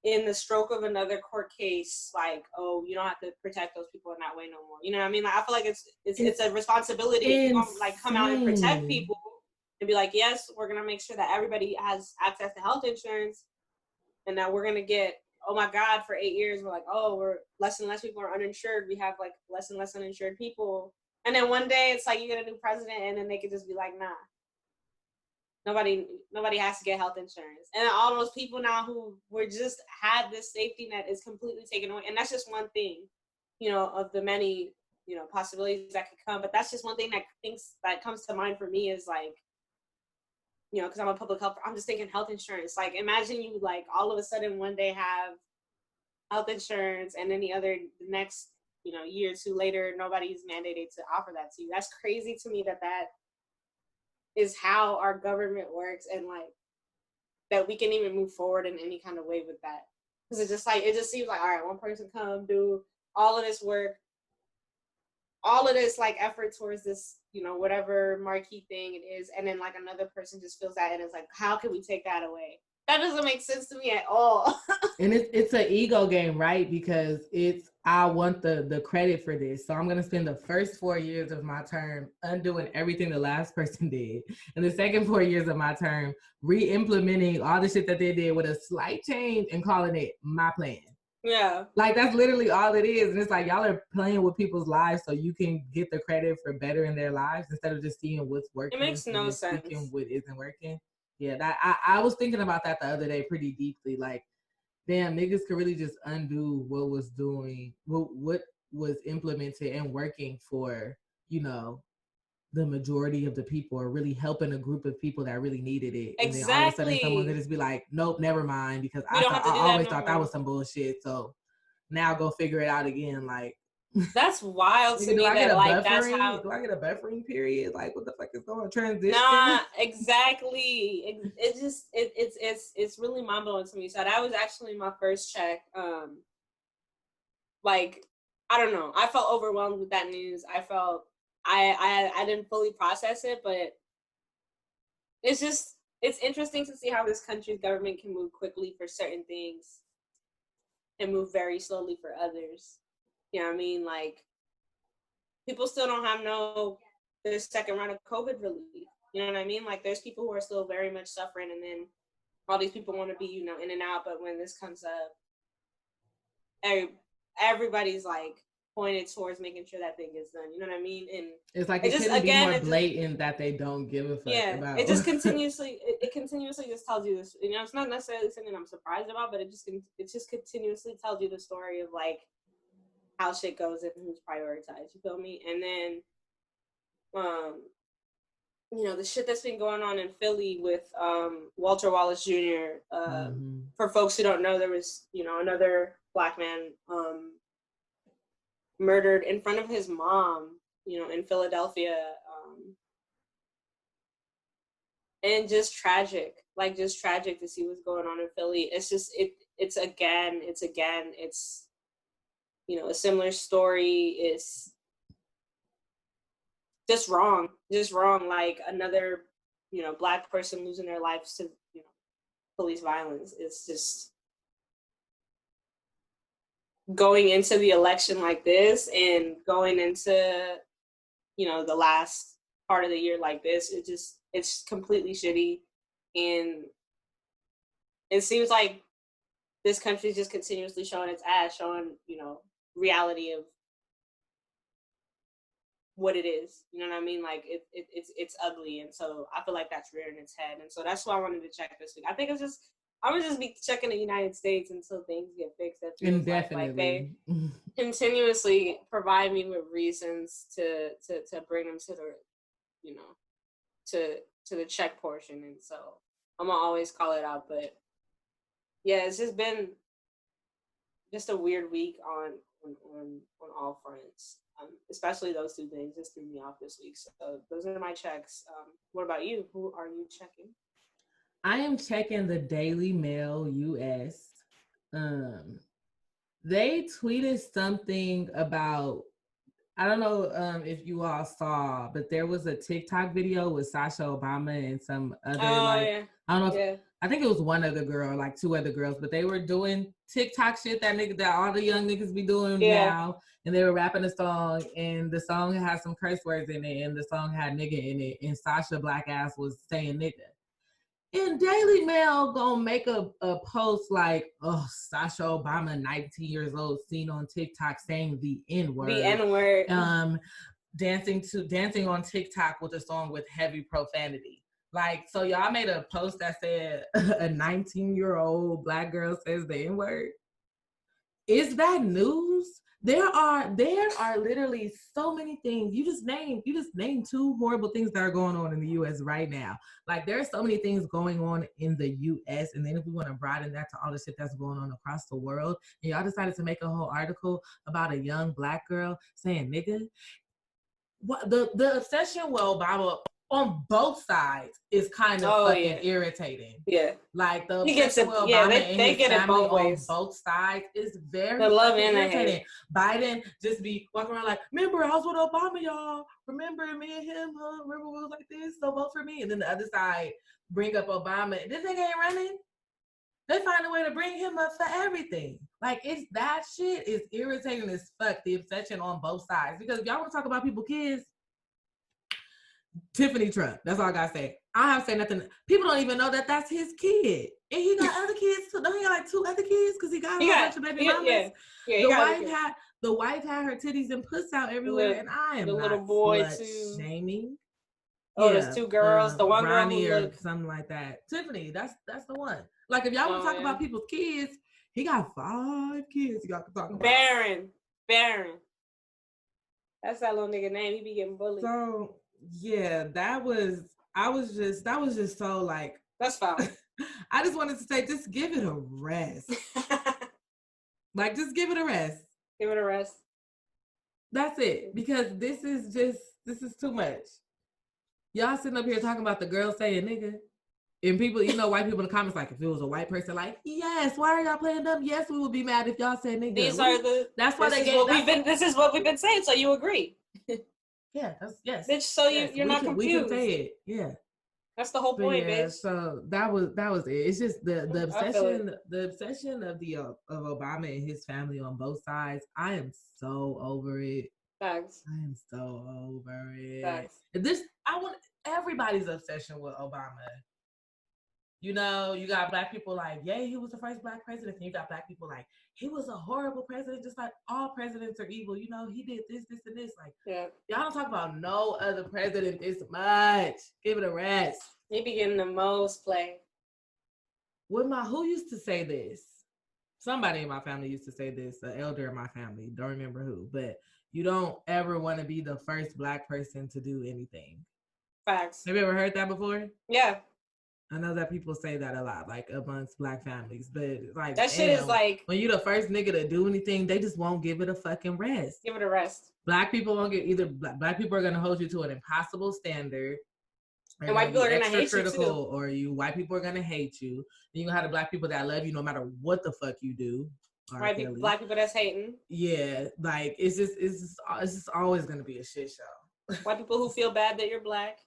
in the stroke of another court case, like, oh, you don't have to protect those people in that way no more. You know what I mean? Like, I feel like it's a responsibility to like come out and protect people and be like, yes, we're gonna make sure that everybody has access to health insurance, and that we're gonna get, oh my God, for 8 years we're like, oh, we're less and less people are uninsured. We have like less and less uninsured people, and then one day it's like you get a new president, and then they could just be like, nah. Nobody has to get health insurance. And all those people now who were just had this safety net is completely taken away. And that's just one thing, you know, of the many, you know, possibilities that could come. But that's just one thing that comes to mind for me is like, you know, because I'm a public health, I'm just thinking health insurance. Like imagine you like all of a sudden one day have health insurance and then the next, you know, year or two later, nobody's mandated to offer that to you. That's crazy to me that is how our government works, and like that we can even move forward in any kind of way with that, because it just seems like, all right, one person come do all of this work, all of this like effort towards this, you know, whatever marquee thing it is, and then like another person just feels that and it's like, how can we take that away? That doesn't make sense to me at all. And it's an ego game, right? Because I want the credit for this. So I'm gonna spend the first 4 years of my term undoing everything the last person did. And the second 4 years of my term re-implementing all the shit that they did with a slight change and calling it my plan. Yeah. Like that's literally all it is. And it's like y'all are playing with people's lives so you can get the credit for bettering their lives instead of just seeing what's working. It makes no and sense. Speaking what isn't working. Yeah, that I was thinking about that the other day pretty deeply. Like, damn, niggas could really just undo what was implemented and working for, you know, the majority of the people, or really helping a group of people that really needed it. And Exactly. then all of a sudden someone could just be like, nope, never mind, because I always thought that was some bullshit. So now go figure it out again. Like, that's wild to me. Do I get a buffering period? Like, what the fuck is going on? Transition? Nah, exactly. It's really mind blowing to me. So that was actually my first check. Like, I don't know. I felt overwhelmed with that news. I felt I didn't fully process it, but it's interesting to see how this country's government can move quickly for certain things and move very slowly for others. You know what I mean? Like, people still don't have their second round of COVID relief. You know what I mean? Like, there's people who are still very much suffering, and then all these people want to be, you know, in and out. But when this comes up, everybody's like pointed towards making sure that thing gets done. You know what I mean? And it's like it couldn't be more blatant that they don't give a fuck about. It just continuously just tells you this. You know, it's not necessarily something I'm surprised about, but it just continuously tells you the story of like how shit goes and who's prioritized. You feel me? And then, you know, the shit that's been going on in Philly with Walter Wallace Jr. For folks who don't know, there was, you know, another Black man murdered in front of his mom, you know, in Philadelphia. And just tragic to see what's going on in Philly. It's just, it's again, you know, a similar story. Is just wrong. Like another, you know, Black person losing their lives to, you know, police violence. It's just going into the election like this and going into, you know, the last part of the year like this. It's completely shitty. And it seems like this country is just continuously showing its ass, showing, you know, reality of what it is. You know what I mean? Like it's ugly, and so I feel like that's rearing its head, and so that's why I wanted to check this week. I think I'm gonna just be checking the United States until things get fixed. Like they continuously provide me with reasons to bring them to the, you know, to the check portion, and so I'm gonna always call it out. But yeah, it's just been just a weird week on all fronts. Especially those two things just threw me off this week. So those are my checks. What about you? Who are you checking? I am checking the Daily Mail US. They tweeted something about, I don't know if you all saw, but there was a TikTok video with Sasha Obama and some other I don't know. I think it was one other girl, like two other girls, but they were doing TikTok shit that all the young niggas be doing now. And they were rapping a song, and the song had some curse words in it, and the song had nigga in it, and Sasha Black ass was saying nigga. And Daily Mail gonna make a post like, oh, Sasha Obama, 19 years old, seen on TikTok saying the N-word. The N-word. Dancing on TikTok with a song with heavy profanity. Like, so y'all made a post that said a 19-year-old Black girl says the N-word. Is that news? There are literally so many things. You just named two horrible things that are going on in the US right now. Like, there are so many things going on in the US, and then if we want to broaden that to all the shit that's going on across the world, and y'all decided to make a whole article about a young Black girl saying nigga. What the obsession with Obama on both sides is kind of fucking irritating. Yeah. Like the He gets obsession it. with Yeah, Obama they and his get it family both on ways. both sides is very The love fucking and the irritating. hate. Biden just be walking around like, remember, I was with Obama, y'all. Remember me and him, huh? Remember we was like this, so vote for me. And then the other side bring up Obama. This nigga ain't running. They find a way to bring him up for everything. Like, it's that shit is irritating as fuck, the obsession on both sides. Because if y'all want to talk about people's kids, Tiffany Trump. That's all I gotta say. I don't have to say nothing. People don't even know that that's his kid. And he got other kids too. Don't he got like 2 other kids? Because he got a bunch of baby mamas. Yeah. The wife had her titties and puss out everywhere. And I am the not little boy slut too. shaming. Oh, there's 2 girls. The one girl Ronnie who or looked something like that. Tiffany, that's the one. Like, if y'all want to talk about people's kids, he got 5 kids y'all can talk about. Baron. That's that little nigga name. He be getting bullied. So yeah, that was just so like, that's foul. I just wanted to say, just give it a rest. Like, just give it a rest. Give it a rest. That's it. Because this is too much. Y'all sitting up here talking about the girl saying nigga. And people, white people in the comments, like, if it was a white person, like, yes, why are y'all playing dumb? Yes, we would be mad if y'all said nigga. This is what we've been saying, so you agree. Yeah, yes. Bitch, so you're not confused. We can say it. Yeah. That's the whole point, bitch. So that was it. It's just the obsession of Obama and his family on both sides. I am so over it. Facts. I am so over it. Facts. I want everybody's obsession with Obama. You got black people like, yay, he was the first black president. And you got black people like, he was a horrible president, just like all presidents are evil. He did this, and this. Like, y'all don't talk about no other president this much. Give it a rest. He be getting the most play. Who used to say this? Somebody in my family used to say this, an elder in my family. Don't remember who, but you don't ever want to be the first black person to do anything. Facts. Have you ever heard that before? Yeah. I know that people say that a lot, like amongst black families, but like that shit is like, when you're the first nigga to do anything, they just won't give it a fucking rest. Give it a rest. Black people won't get black people are gonna hold you to an impossible standard. And white people are gonna hate you too. Or white people are gonna hate you. Then you gonna have the black people that love you no matter what the fuck you do. Black people that's hating. Yeah, like it's just always gonna be a shit show. White people who feel bad that you're black.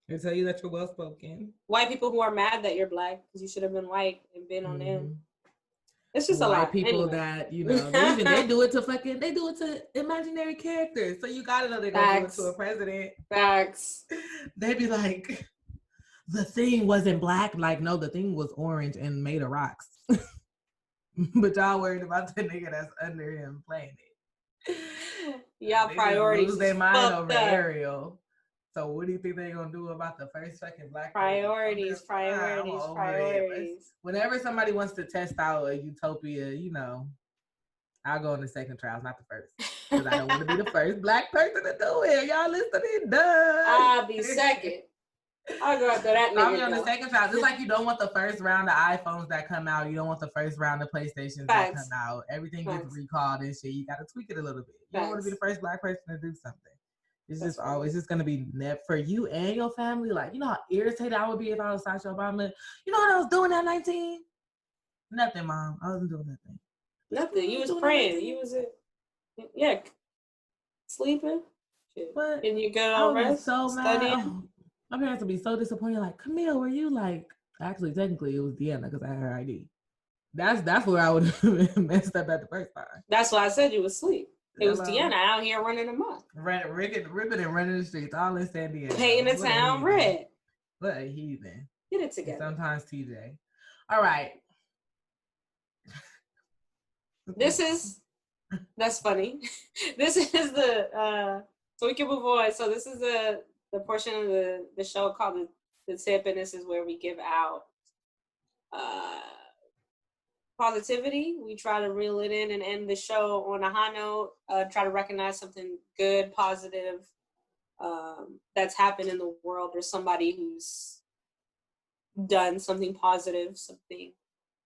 They tell you that you're well spoken. White people who are mad that you're black because you should have been white and been on them. It's just a lot. White people that they do it to imaginary characters. So you gotta know they're gonna do it to a president. Facts. They be like, the thing wasn't black. Like, no, the thing was orange and made of rocks. But y'all worried about the nigga that's under him playing it. Y'all priorities lose their mind over Ariel. So what do you think they're gonna do about the first fucking black priorities? Whenever somebody wants to test out a utopia, I'll go in the second trials, not the first, because I don't want to be the first black person to do it. Y'all listening? Duh. I'll be second. I'll go after that. I'll be on the second trial. Just like you don't want the first round of iPhones that come out, you don't want the first round of PlayStations that come out. Everything gets recalled and shit. You got to tweak it a little bit. You don't want to be the first black person to do something. It's just always just gonna be for you and your family. Like, you know how irritated I would be if I was Sasha Obama. You know what I was doing at 19? Nothing, Mom. I wasn't doing nothing. Nothing. You was praying. You was sleeping. What? And you go on rest. So mad. Oh, my parents would be so disappointed. Like, Camille, were you like? Actually, technically, it was Deanna because I had her ID. That's where I would have messed up at the first time. That's why I said you was asleep. It was Deanna out here running amok. Ripping and running the streets, all in San Diego. Painting the town red. What a heathen. Get it together. And sometimes TJ. All right. That's funny. This is so we can move on. So this is the portion of the show called the tip, and this is where we give out positivity. We try to reel it in and end the show on a high note. Try to recognize something good, positive that's happened in the world, or somebody who's done something positive, something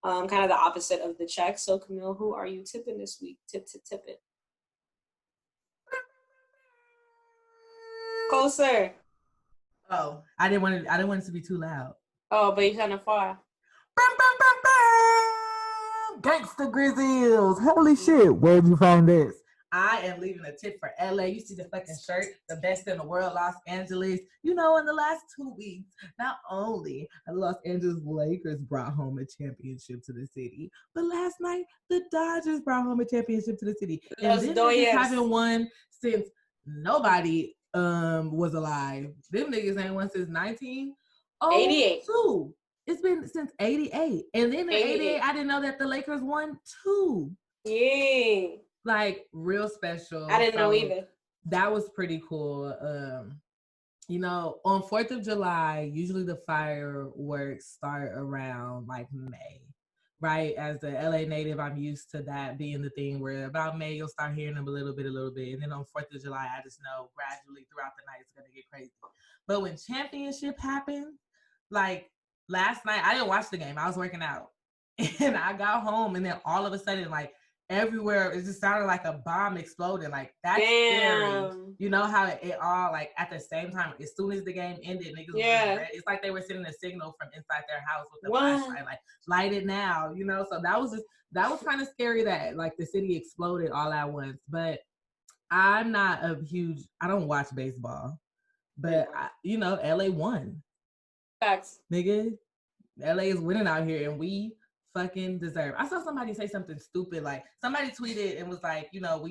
kind of the opposite of the check. So Camille, who are you tipping this week? Tip it. Closer. Oh, I didn't want it to be too loud. Oh, but you're kind of far. Gangsta Grizzles. Holy shit. Where'd you find this? I am leaving a tip for LA. You see the fucking shirt, the best in the world, Los Angeles. You know, in the last 2 weeks, not only the Los Angeles Lakers brought home a championship to the city, but last night the Dodgers brought home a championship to the city. And them niggas haven't won since nobody was alive. Them niggas ain't won since 1988. It's been since 88. And then in 88, I didn't know that the Lakers won 2. Yeah. Like, real special. I didn't know either. That was pretty cool. You know, on 4th of July, usually the fireworks start around like May, right? As the LA native, I'm used to that being the thing where about May, you'll start hearing them a little bit. And then on 4th of July, I just know gradually throughout the night, it's going to get crazy. But when championship happened, like last night, I didn't watch the game. I was working out. And I got home, and then all of a sudden, like, everywhere it just sounded like a bomb exploding. Like, that's scary. You know how it all, like, at the same time, as soon as the game ended, niggas was ready. It's like they were sending a signal from inside their house with the flashlight, like, light it now, you know? So that was kind of scary that, like, the city exploded all at once. But I'm not I don't watch baseball, but you know, LA won. Facts. Nigga, LA is winning out here, and we fucking deserve. I saw somebody say something stupid, like somebody tweeted and was like, you know,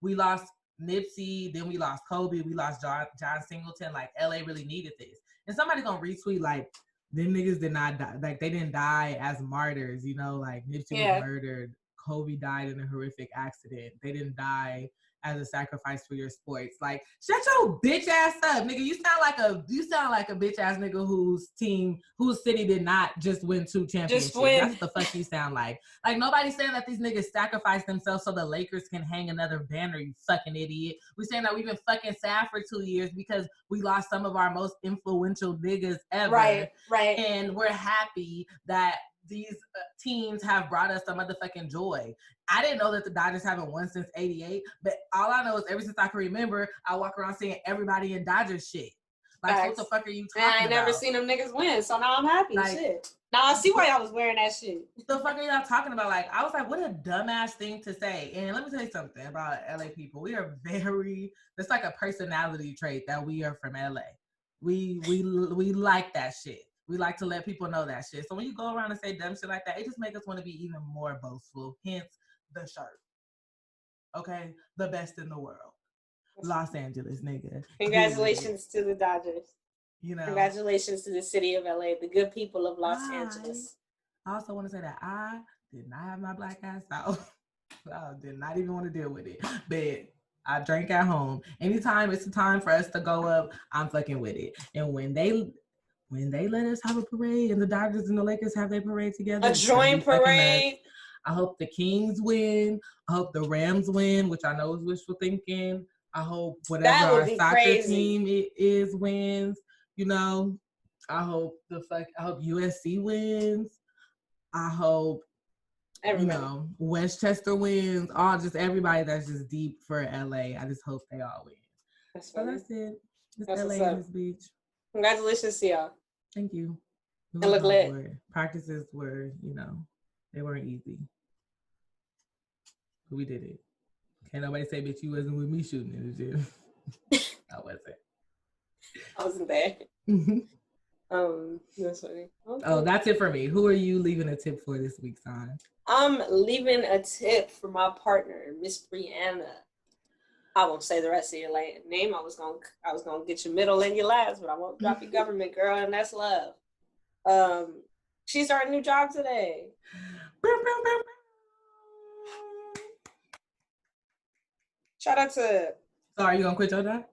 we lost Nipsey, then we lost Kobe, we lost John Singleton, like LA really needed this. And somebody gonna retweet like, them niggas did not die, like they didn't die as martyrs, you know, like Nipsey was murdered, Kobe died in a horrific accident, they didn't die as a sacrifice for your sports. Like, shut your bitch ass up, nigga. You sound like a bitch ass nigga whose city did not just win 2 championships. That's what the fuck you sound like. Like, nobody's saying that these niggas sacrificed themselves so the Lakers can hang another banner, you fucking idiot. We're saying that we've been fucking sad for 2 years because we lost some of our most influential niggas ever. Right. And we're happy that these teams have brought us some motherfucking joy. I didn't know that the Dodgers haven't won since 88, but all I know is ever since I can remember, I walk around seeing everybody in Dodgers shit. Like, what the fuck are you talking about? I ain't never seen them niggas win, so now I'm happy. Like, shit. Now I see why y'all was wearing that shit. The fuck are y'all talking about? Like, I was like, what a dumbass thing to say. And let me tell you something about LA people. We are it's like a personality trait that we are from LA. We like that shit. We like to let people know that shit. So when you go around and say dumb shit like that, it just makes us want to be even more boastful. Hence the shirt. Okay? The best in the world. Los Angeles, nigga. Congratulations to the Dodgers. You know. Congratulations to the city of LA, the good people of Los Angeles. I also want to say that I did not have my black ass out. I did not even want to deal with it. But I drank at home. Anytime it's a time for us to go up, I'm fucking with it. And when they let us have a parade and the Dodgers and the Lakers have their parade together. A joint parade. I hope the Kings win. I hope the Rams win, which I know is wishful thinking. I hope whatever our soccer team is wins. You know, I hope USC wins. I hope Westchester wins. Just everybody that's just deep for LA. I just hope they all win. That's it. It's LA in this beach. Congratulations to y'all. Thank you. And look lit. Practices were, they weren't easy. But we did it. Can't nobody say, bitch, you wasn't with me shooting in the gym. I wasn't. I wasn't there. That's funny. Okay. Oh, that's it for me. Who are you leaving a tip for this week, Son? I'm leaving a tip for my partner, Miss Brianna. I won't say the rest of your name. I was gonna get your middle and your last, but I won't drop your government, girl, and that's love. She started a new job today. Shout out to. So are you gonna quit your job?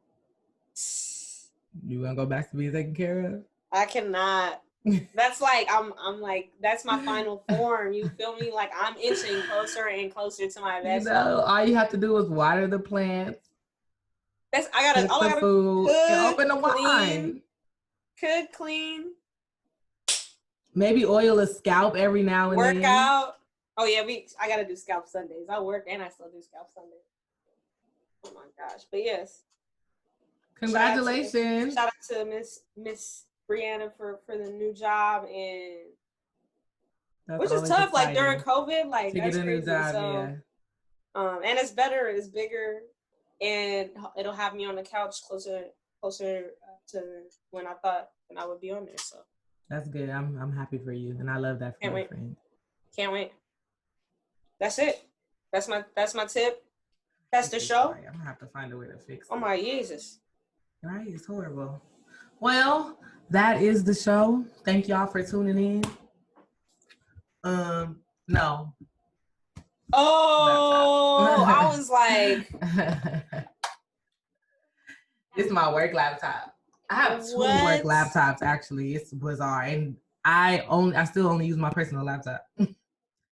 You gonna go back to being taken care of? I cannot. That's like I'm like that's my final form. You feel me? Like I'm inching closer and closer to my best. All you have to do is water the plants. I gotta food cook, and open the wine. Cook, clean. Maybe oil a scalp every now and then. Work out. Oh yeah, I gotta do scalp Sundays. I work and I still do scalp Sundays. Oh my gosh. But yes. Congratulations. Shout out to Miss Brianna for the new job, and That's which is always tough. Like during exciting COVID, like to that's get a new crazy. job. So, Yeah. and it's better, it's bigger, and it'll have me on the couch closer to when I thought when I would be on there. So that's good. I'm happy for you, and I love that for my friend. Can't wait. That's it. That's my tip. That's the show. Sorry, I'm gonna have to find a way to fix it. Oh my Jesus. Right, it's horrible. Well, that is the show. Thank y'all for tuning in. No. Oh, I was like, it's my work laptop. I have two work laptops actually. It's bizarre, and I still only use my personal laptop.